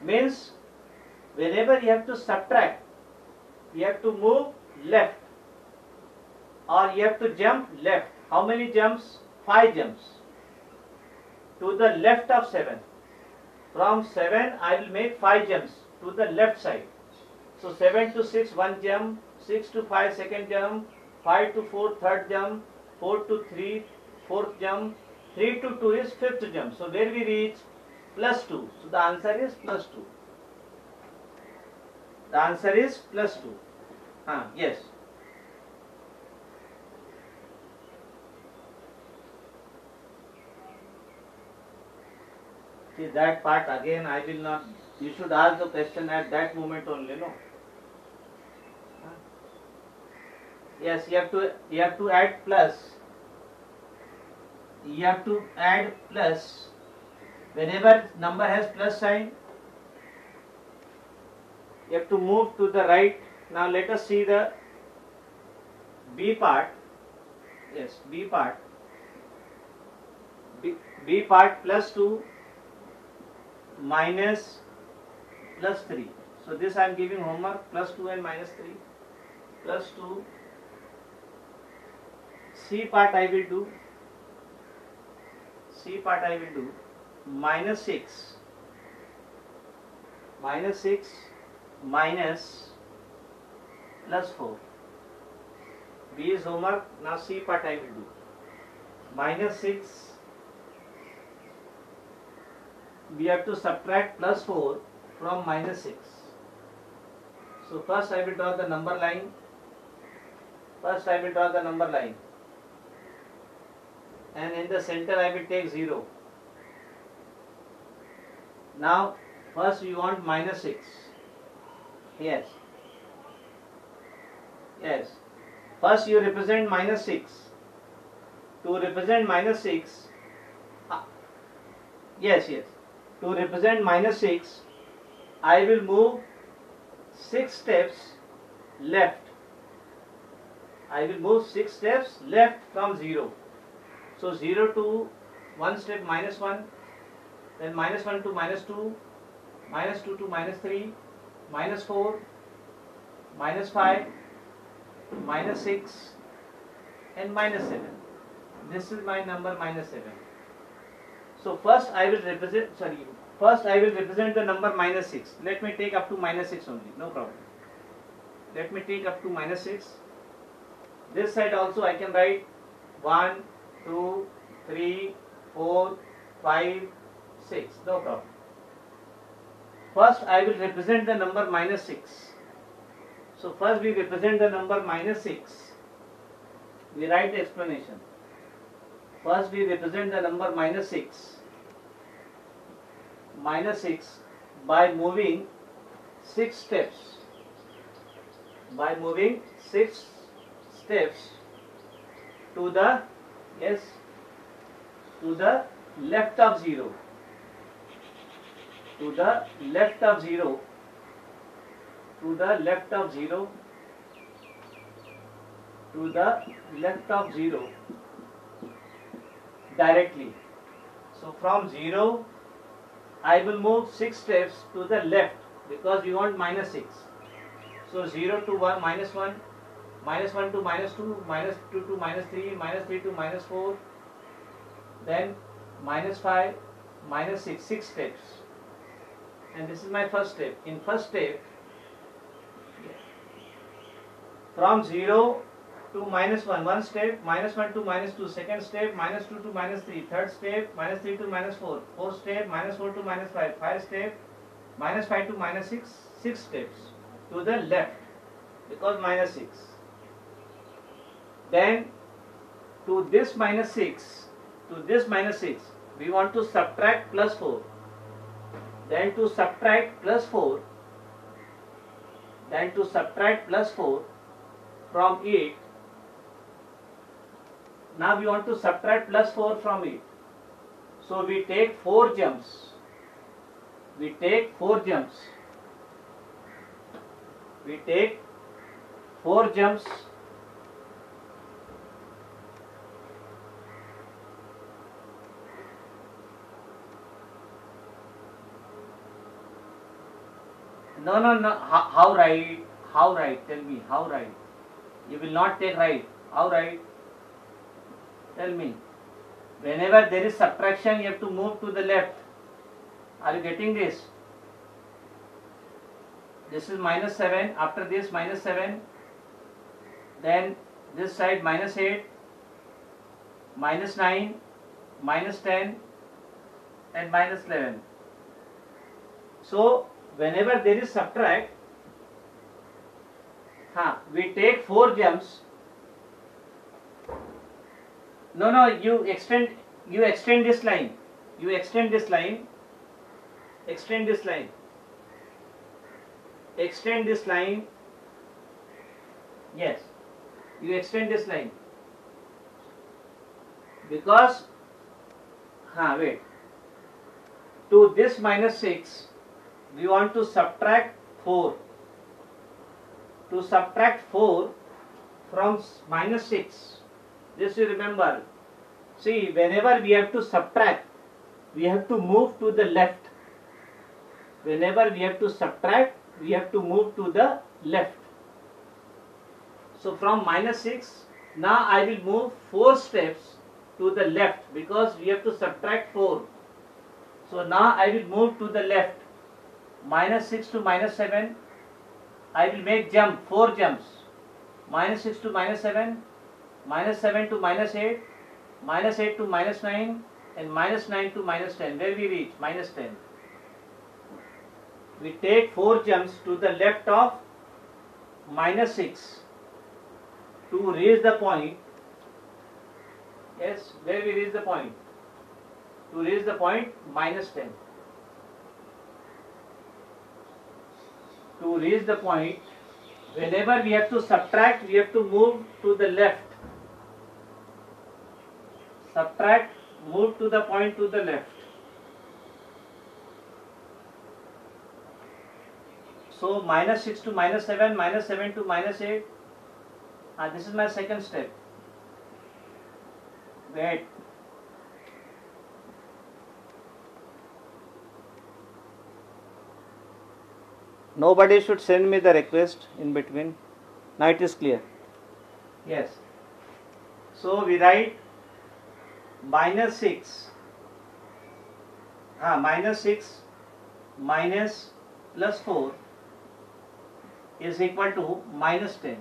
means whenever you have to subtract, you have to move left or you have to jump left. How many jumps? 5 jumps to the left of 7. From 7 I will make 5 jumps to the left side. So 7 to 6 1 jump, 6 to 5 second jump, 5 to 4 third jump, 4 to 3 fourth jump, 3 to 2 is fifth jump. So where we reach? Plus 2. So the answer is plus 2. The answer is plus 2. Yes. See that part again I will not, you should ask the question at that moment only, no? Yes, you have to add plus. You have to add plus. Whenever number has plus sign, you have to move to the right. Now let us see the B part. Yes, B part. B part plus 2 minus plus 3. So this I am giving homework, plus 2 and minus 3. Plus 2. C part I will do. C part I will do. Minus 6. Minus 6 minus plus 4. B is homework. Now C part I will do. Minus 6. We have to subtract plus 4 from minus 6. So first I will draw the number line. And in the center I will take 0. Now first we want minus 6. Yes. First you represent minus 6. To represent minus 6, to represent minus 6, I will move 6 steps left. I will move 6 steps left from 0. So 0 to 1 step minus 1, then minus 1 to minus 2, minus 2 to minus 3, minus 4, minus 5, minus 6 and minus 7. This is my number minus 7. So first I will represent the number minus 6. Let me take up to minus 6 only, no problem. Let me take up to minus 6. This side also I can write 1, 2, 3, 4, 5, 6, no problem. First I will represent the number minus 6. So first we represent the number minus 6. We write the explanation. First we represent the number minus 6. Minus 6 by moving 6 steps. By moving 6 steps to the left of 0. To the left of 0. To the left of 0. To the left of 0. Directly. So from 0 I will move 6 steps to the left because we want minus 6. So 0 to 1, minus 1, minus 1 to minus 2, minus 2 to minus 3, minus 3 to minus 4, then minus 5, minus 6, 6 steps. And this is my first step. In first step, from 0 to minus 1, one step, minus 1 to minus 2, second step, minus 2 to minus 3, third step, minus 3 to minus 4, fourth step, minus 4 to minus 5, 5 step, minus 5 to minus 6, 6 steps to the left because minus 6. Then to this minus 6, we want to subtract plus 4. Then to subtract plus 4, from it. Now we want to subtract plus 4 from it. So we take 4 jumps. We take 4 jumps No. How right? How right? Tell me, how right? You will not take right. How right? Tell me. Whenever there is subtraction, you have to move to the left. Are you getting this? This is minus 7. After this, minus 7. Then this side, minus 8, minus 9, minus 10, and minus 11. So, whenever there is subtract, we take 4 jumps. No, you extend this line. You extend this line. Extend this line. Extend this line. Yes, you extend this line. Because, wait. To this minus 6, we want to subtract 4. To subtract 4 from minus 6. This you remember. See, whenever we have to subtract, we have to move to the left. Whenever we have to subtract, we have to move to the left. So from minus 6, now I will move 4 steps to the left because we have to subtract 4. So now I will move to the left. Minus 6 to minus 7, I will make jump, 4 jumps. Minus 6 to minus 7, minus 7 to minus 8, minus 8 to minus 9, and minus 9 to minus 10. Where we reach? Minus 10. We take 4 jumps to the left of minus 6 to reach the point. Yes, where we reach the point? To reach the point minus 10. To reach the point, whenever we have to subtract, we have to move to the left. Subtract, move to the point to the left. So minus 6 to minus 7, minus 7 to minus 8. This is my second step. Wait. Nobody should send me the request in between. Now it is clear. Yes. So we write minus 6. Minus 6 minus plus 4 is equal to minus 10.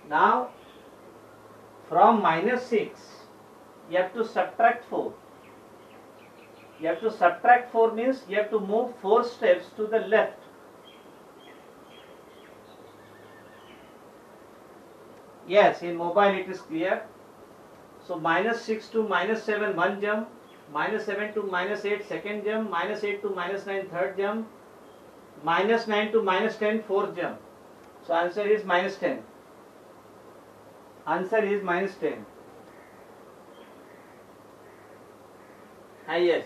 Now from minus 6 you have to subtract 4. You have to subtract 4 means you have to move 4 steps to the left. Yes, in mobile it is clear. So minus 6 to minus 7, 1 jump. Minus 7 to minus 8, second jump. Minus 8 to minus 9, third jump. Minus 9 to minus 10, fourth jump. So answer is minus 10. Answer is minus 10. Yes.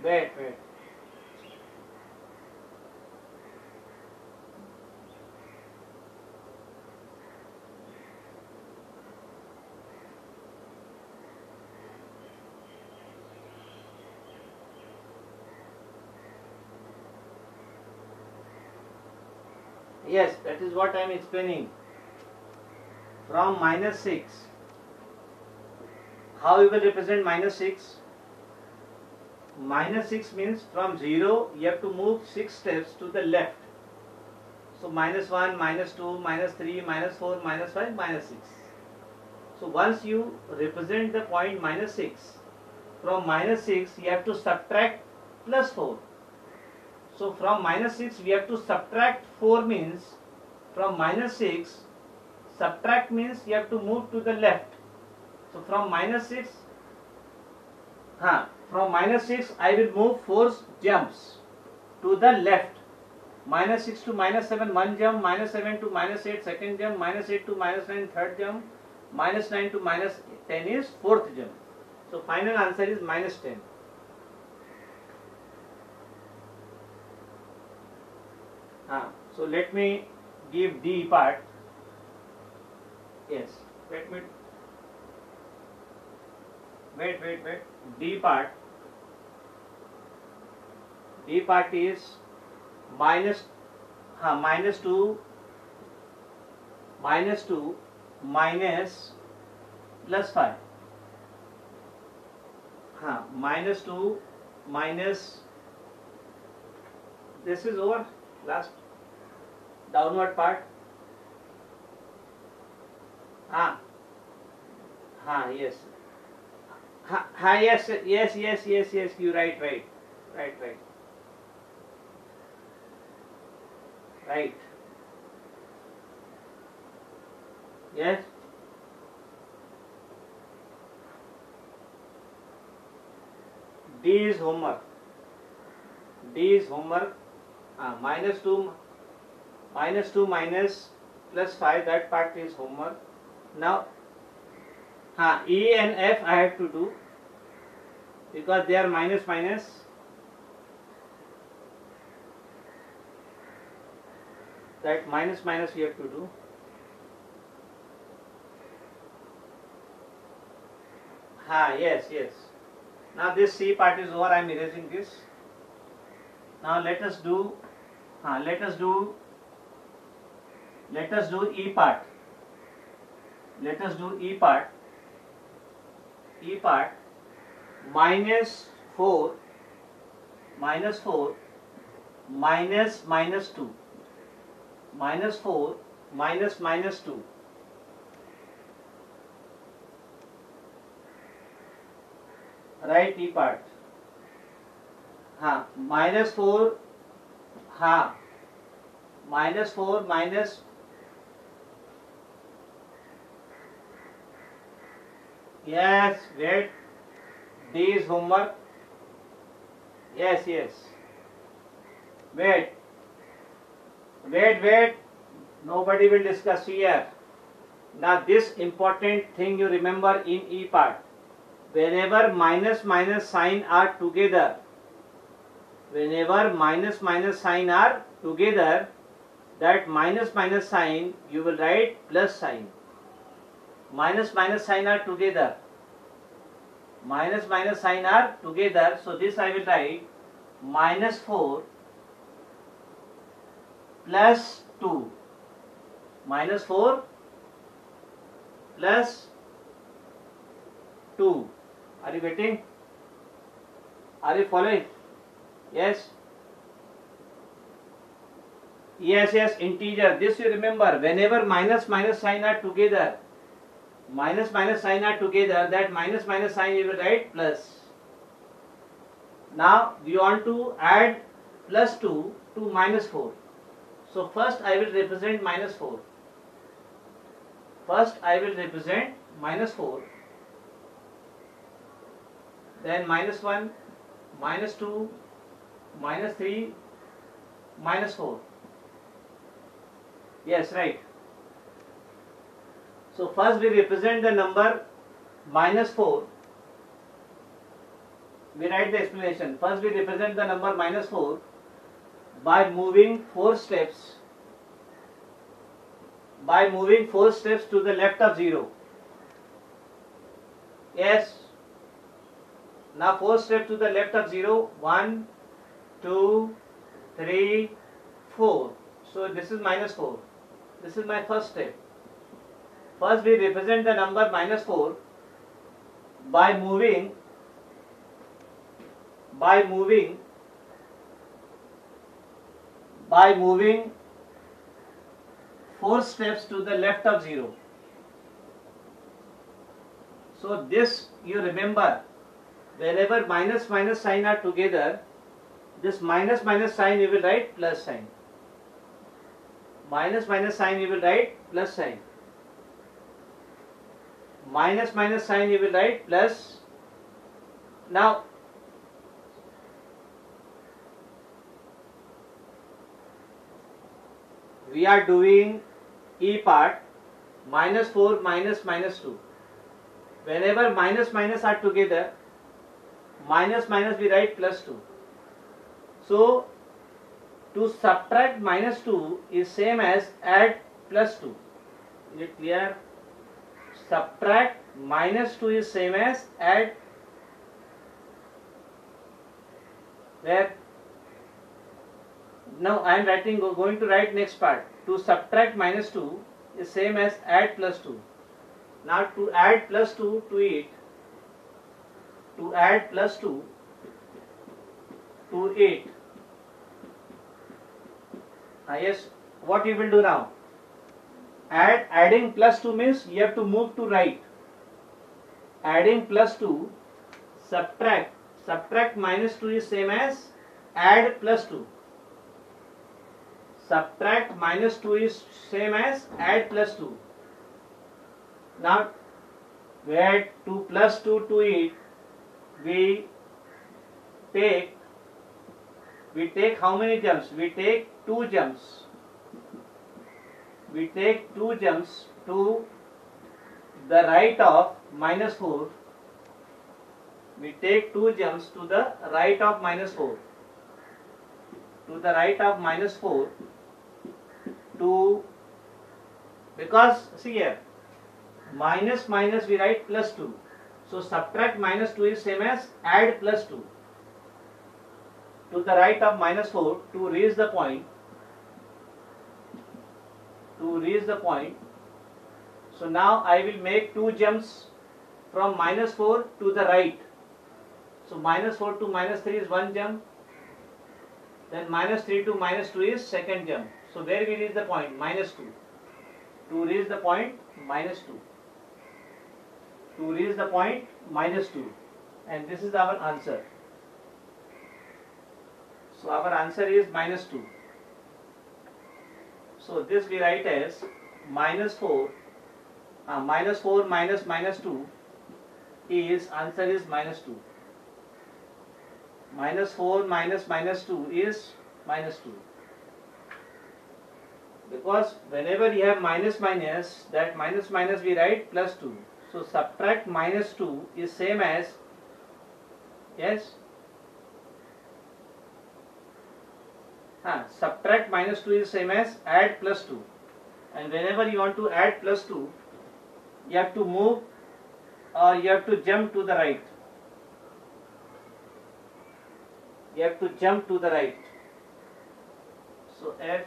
Wait. Yes, that is what I am explaining. From minus 6, how you will represent minus 6? Minus 6 means from 0 you have to move 6 steps to the left. So minus 1, minus 2, minus 3, minus 4, minus 5, minus 6. So once you represent the point minus 6, from minus 6 you have to subtract plus 4. So from minus 6 we have to subtract 4 means from minus 6 subtract means you have to move to the left. So from minus 6 I will move 4 jumps to the left. Minus 6 to minus 7, 1 jump. Minus 7 to minus 8, second jump. Minus 8 to minus 9, third jump. Minus 9 to minus 10 is fourth jump. So final answer is minus 10. So let me give D part. Yes, let me wait. D part. D part is minus minus 2 minus plus 5. Minus 2 minus, this is over, last downward part. Yes. Yes, you right. Yes. D is homework. Minus 2 minus plus 5, that part is homework. Now E and F I have to do, because they are minus. That minus we have to do. Yes. Now this C part is over. I am erasing this. Now let us do E part. E part minus 4 minus 2 minus 4 minus 2. Right, E part. Minus 4 minus, yes, wait, D is homework. Yes. Wait, nobody will discuss here. Now this important thing you remember in E part. Whenever minus sign are together, that minus sign you will write plus sign. Minus sign are together. So this I will write minus 4 plus 2. Minus 4 plus 2. Are you getting? Are you following? Yes, integer. This you remember. Whenever minus sign are together, that minus sign you will write plus. Now we want to add plus 2 to minus 4. So first I will represent minus 4. Then minus 1, minus 2, minus 3, minus 4. Yes, right. So first we represent the number minus 4. We write the explanation. First we represent the number minus 4 by moving 4 steps. To the left of 0. Yes. Now 4 steps to the left of 0. 1, 2, 3, 4. So this is minus 4. This is my first step. First we represent the number minus 4 by moving 4 steps to the left of 0. So this you remember, whenever minus sign are together, this minus sign you will write plus sign. Minus sign you will write plus sign. Minus sign you will write plus. Now we are doing E part, minus 4 minus 2. Whenever minus are together, minus we write plus 2. So to subtract minus 2 is same as add plus 2. Is it clear? Subtract minus 2 is same as add. There. Now I am going to write next part. To subtract minus 2 is same as add plus 2. Now to add plus 2 to it, to add plus 2 to it, yes, what you will do now? Adding plus 2 means you have to move to right. Adding plus 2, subtract minus 2 is same as add plus 2. Subtract minus 2 is same as add plus 2. Now, we add 2 plus 2 to it, we take how many jumps? We take 2 jumps. We take 2 jumps to the right of minus 4. We take 2 jumps to the right of minus 4. To the right of minus 4 to, because see here, minus minus we write plus 2. So subtract minus 2 is same as add plus 2. To the right of minus 4 to reach the point. So now I will make 2 jumps from minus 4 to the right. So minus 4 to minus 3 is 1 jump. Then minus 3 to minus 2 is second jump. So where we reach the point? Minus 2. To reach the point, minus 2. To reach the point, minus 2. And this is our answer. So our answer is minus 2. So this we write as minus 4 minus minus 2 is, answer is minus 2. Minus 4 minus minus 2 is minus 2. Because whenever you have minus minus, that minus minus we write plus 2. So subtract minus 2 is same as, yes, subtract minus 2 is same as add plus 2. And whenever you want to add plus 2, you have to move or you have to jump to the right. You have to jump to the right. So f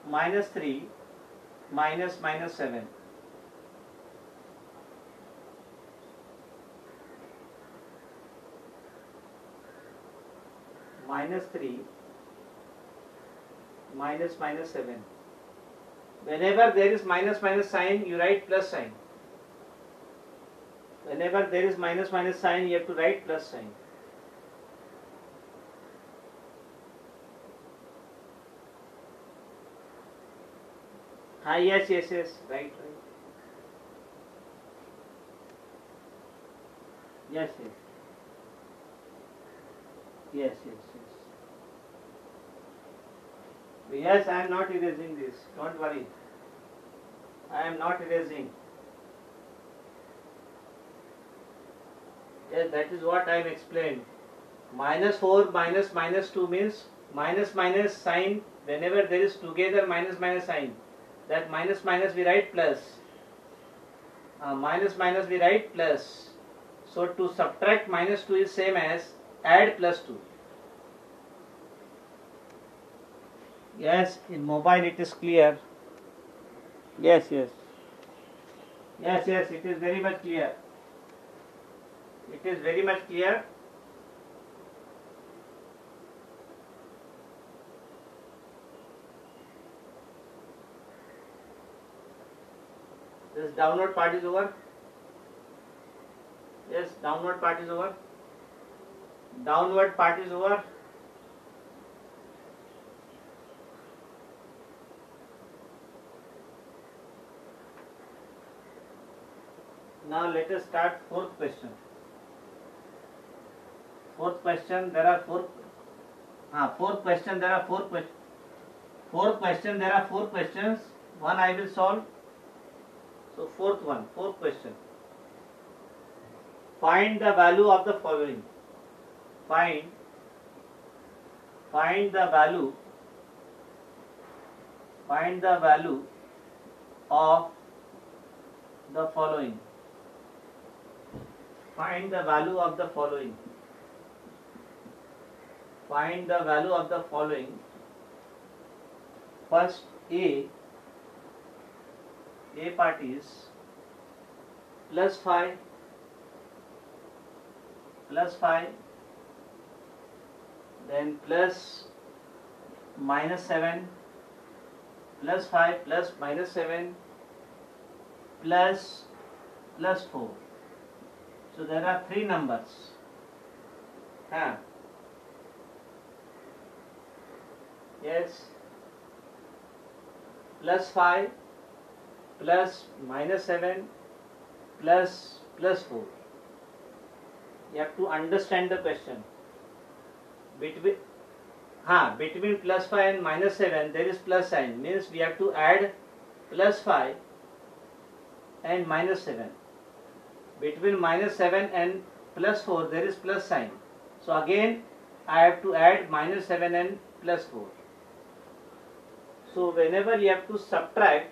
minus 3 minus minus 7. Minus 3 minus minus 7. Whenever there is minus minus sign, you write plus sign. Whenever there is minus minus sign, you have to write plus sign. Yes, right. Yes. Yes. Yes, I am not erasing this. Don't worry. I am not erasing. Yes, that is what I am explained. Minus 4 minus minus 2 means minus minus sign. Whenever there is together minus minus sign, that minus minus we write plus. Minus minus we write plus. So to subtract minus 2 is same as add plus 2. Yes, in mobile it is clear. Yes, it is very much clear. It is very much clear. This downward part is over. Yes, downward part is over. Downward part is over. Now let us start fourth question. Fourth question, there are four questions. One I will solve. So fourth question. Find the value of the following. Find find the value of the following. Find the value of the following. Find the value of the following. First, A part is +5, then plus -7, +5 plus -7 plus 4. So there are three numbers. Yes, +5 plus -7 plus 4. You have to understand the question. Between +5 and -7 there is plus sign, means we have to add +5 and -7. Between -7 and +4 there is plus sign. So again I have to add -7 and +4. So whenever you have to subtract,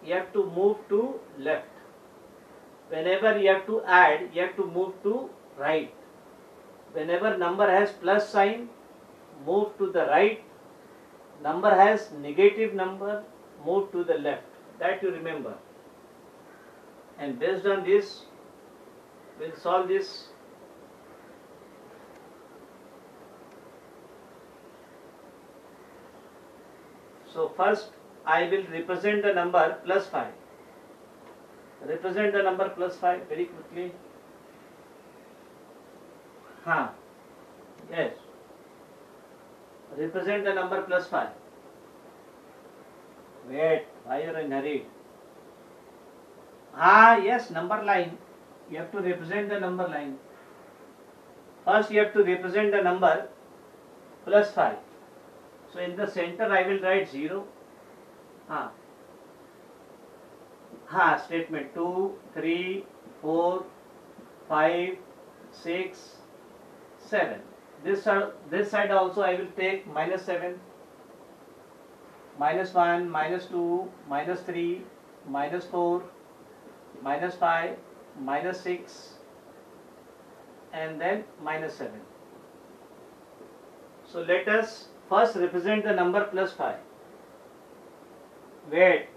you have to move to left. Whenever you have to add, you have to move to right. Whenever number has plus sign, move to the right. Number has negative number, move to the left. That you remember. And based on this, we'll solve this. So first I will represent the number +5. Represent the number +5 very quickly. Yes. Represent the number +5. Wait, why you are in hurry? Yes, number line. You have to represent the number line. First you have to represent the number +5. So in the center I will write 0. Statement 2, 3, 4, 5, 6, 7. This side also I will take -7, -1, -2, -3, -4, -5, -6, and then -7. So let us first represent the number +5. Wait.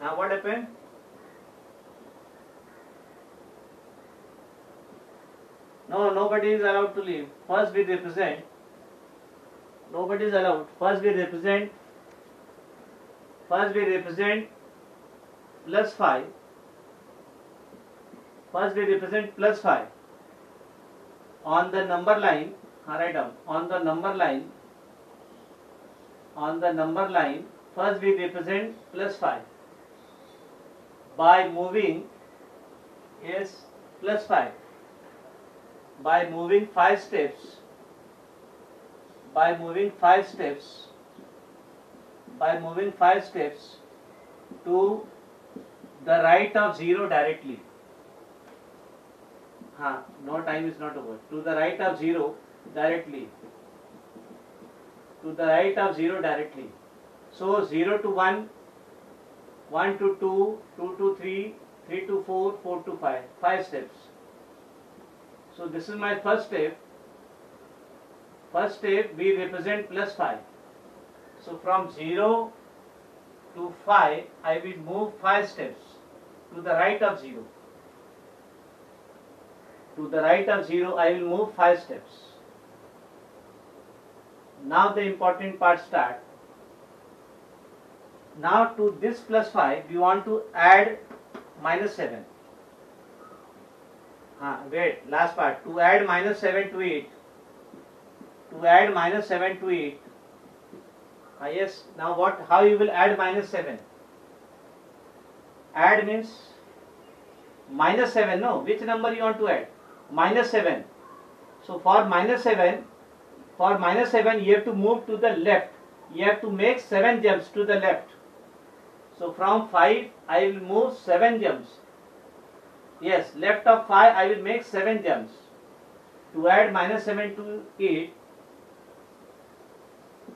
Now what happened? No, nobody is allowed to leave. First we represent. Nobody is allowed. First we represent +5. First we represent +5 on the number line. Write down on the number line. First we represent +5 by moving +5 by moving 5 steps. By moving 5 steps to the right of 0 directly. No, time is not over. To the right of 0 directly. So 0 to 1, 1 to 2, 2 to 3, 3 to 4, 4 to 5. 5 steps. So this is my first step. First step we represent +5. So from 0 to 5 I will move 5 steps to the right of 0. To the right of 0 I will move 5 steps. Now the important part starts. Now to this +5 we want to add -7. Wait, last part. To add -7 to 8. Yes. Now what? How you will add -7? Add means -7. No, which number you want to add? -7. So for -7 you have to move to the left. You have to make 7 jumps to the left. So from 5 I will move 7 jumps. Yes, left of 5 I will make 7 jumps. To add -7 to 8,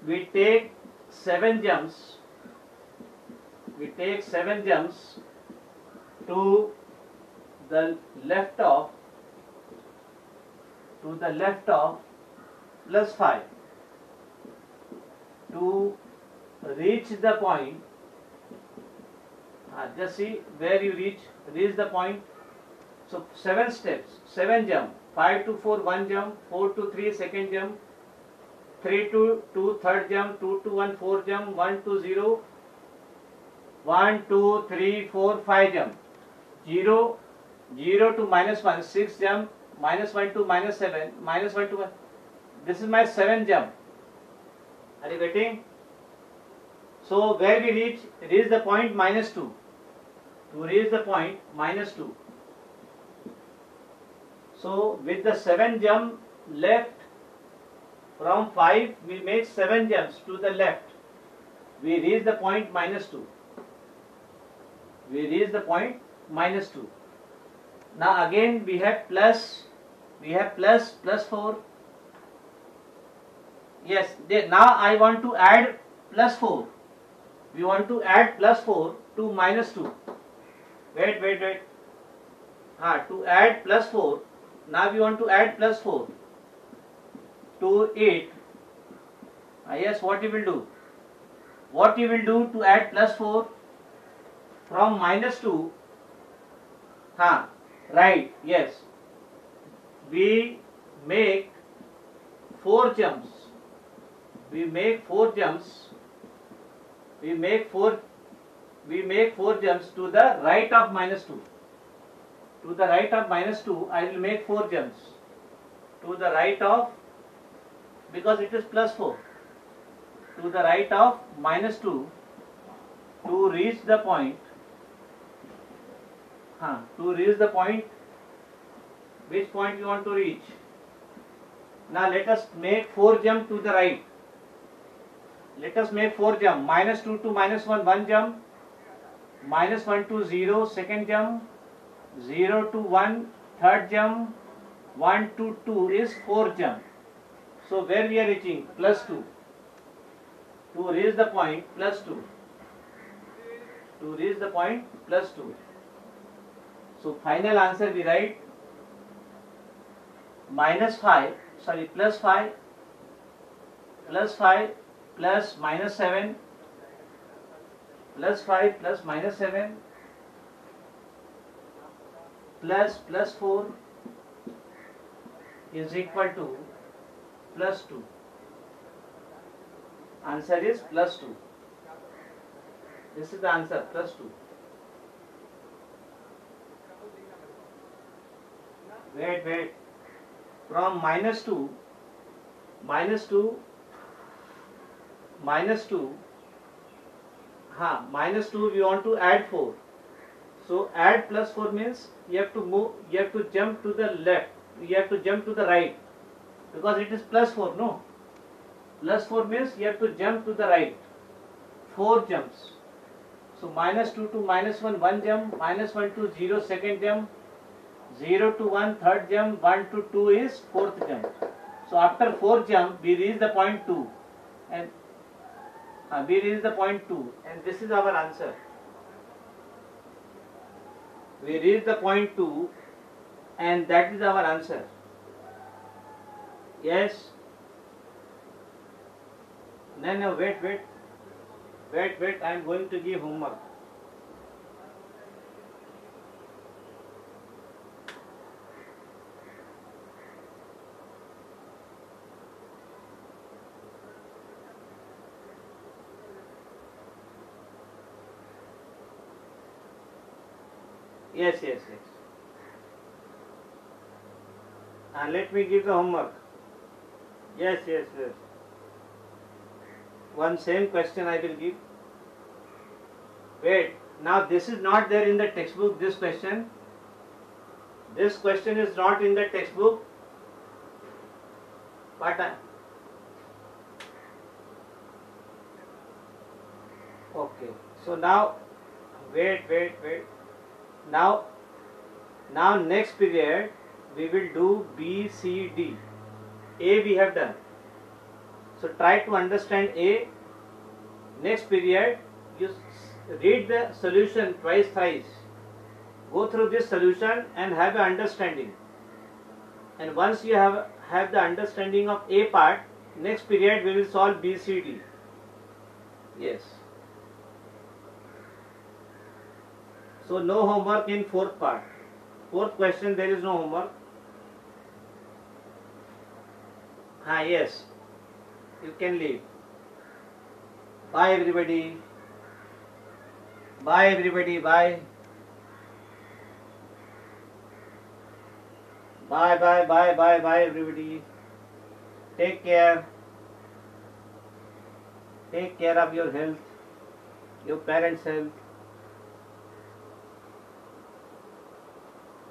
we take 7 jumps. We take 7 jumps to the left of plus 5 to reach the point. Just see where you reach the point. So 7 steps, 7 jump, 5 to 4 1 jump, 4 to 3 second jump, 3 to 2 third jump, 2 to 1 4 jump, 1 to 0, 1 2 3 4 5 jump, 0 0 to -1 6 jump, -1 to -7, -1 to 1. This is my 7 jump. Are you getting? So where we reach the point -2. To reach the point -2. So with the 7 jump left from 5, we make 7 jumps to the left. We reach the point -2. We reach the point -2. Now again we have plus 4. Yes, now I want to add plus 4. We want to add plus 4 to -2. Wait. To add plus 4. Now we want to add plus 4 to 8. Yes, what you will do? What you will do to add plus 4 from -2? Right, yes. We make 4 jumps. We make 4 jumps to the right of -2. To the right of -2, I will make 4 jumps. To the right of, because it is plus 4. To the right of -2 to reach the point. To reach the point. Which point you want to reach? Now let us make 4 jump to the right. Let us make 4 jump. -2 to -1, 1 jump. -1 to 0, second jump. 0 to 1, third jump. 1 to 2 is 4 jump. So where we are reaching? Plus 2. To reach the point, plus 2. To reach the point, plus 2. So final answer we write plus 5 plus -7 plus 5 plus -7 plus 4 is equal to plus 2. Answer is plus 2. This is the answer, plus 2. Wait. From -2 we want to add 4. So add plus 4 means you have to jump to the left, you have to jump to the right, because it is plus 4, no? Plus 4 means you have to jump to the right. 4 jumps. So -2 to -1, 1 jump, -1 to 0, second jump, 0 to 1, third jump, 1 to 2 is fourth jump. So after 4 jump, we reach the point 2, and this is our answer. We reach the point 2, and that is our answer. Yes. No, wait. I am going to give homework. Yes. And let me give the homework. Yes. One same question I will give. Wait, now this is not there in the textbook, this question. This question is not in the textbook. But okay. So now, wait. Now next period we will do B, C, D. A we have done. So try to understand A. Next period, you read the solution twice, thrice. Go through this solution and have an understanding. And once you have the understanding of A part, next period we will solve B, C, D. Yes. So no homework in fourth part. Fourth question, there is no homework. Yes. You can leave. Bye everybody. Bye everybody. Bye. Bye bye bye bye bye everybody. Take care. Take care of your health, your parents' health.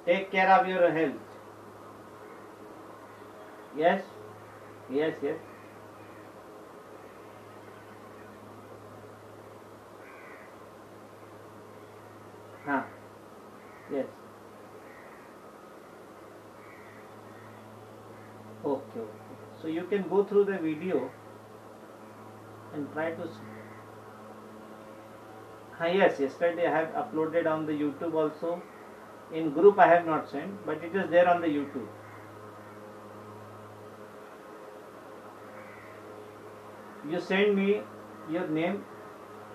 Take care of your health. Yes? Yes, yes. Yes. Okay, okay. So you can go through the video and try to. Yes, yesterday I have uploaded on the YouTube also. In group I have not sent, but it is there on the YouTube. You send me your name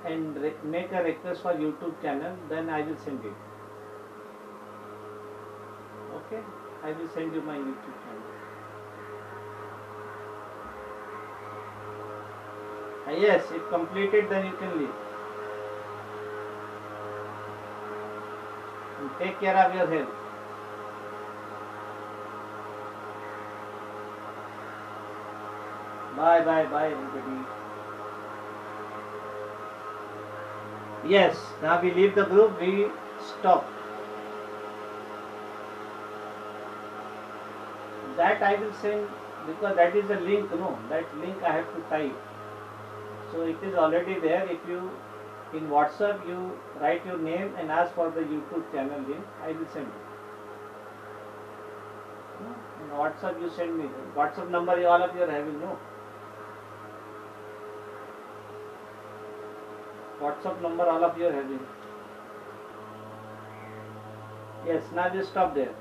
and make a request for YouTube channel, then I will send it. Okay, I will send you my YouTube channel. Yes, if completed, then you can leave. And take care of your health. Bye bye bye everybody. Yes, now we leave the group, we stop. That I will send, because that is the link, no, that link I have to type. So it is already there. If you, in WhatsApp, you write your name and ask for the YouTube channel link, I will send it. In WhatsApp you send me, WhatsApp number all of you are having, no? WhatsApp number all of you are having. Yes, now just stop there.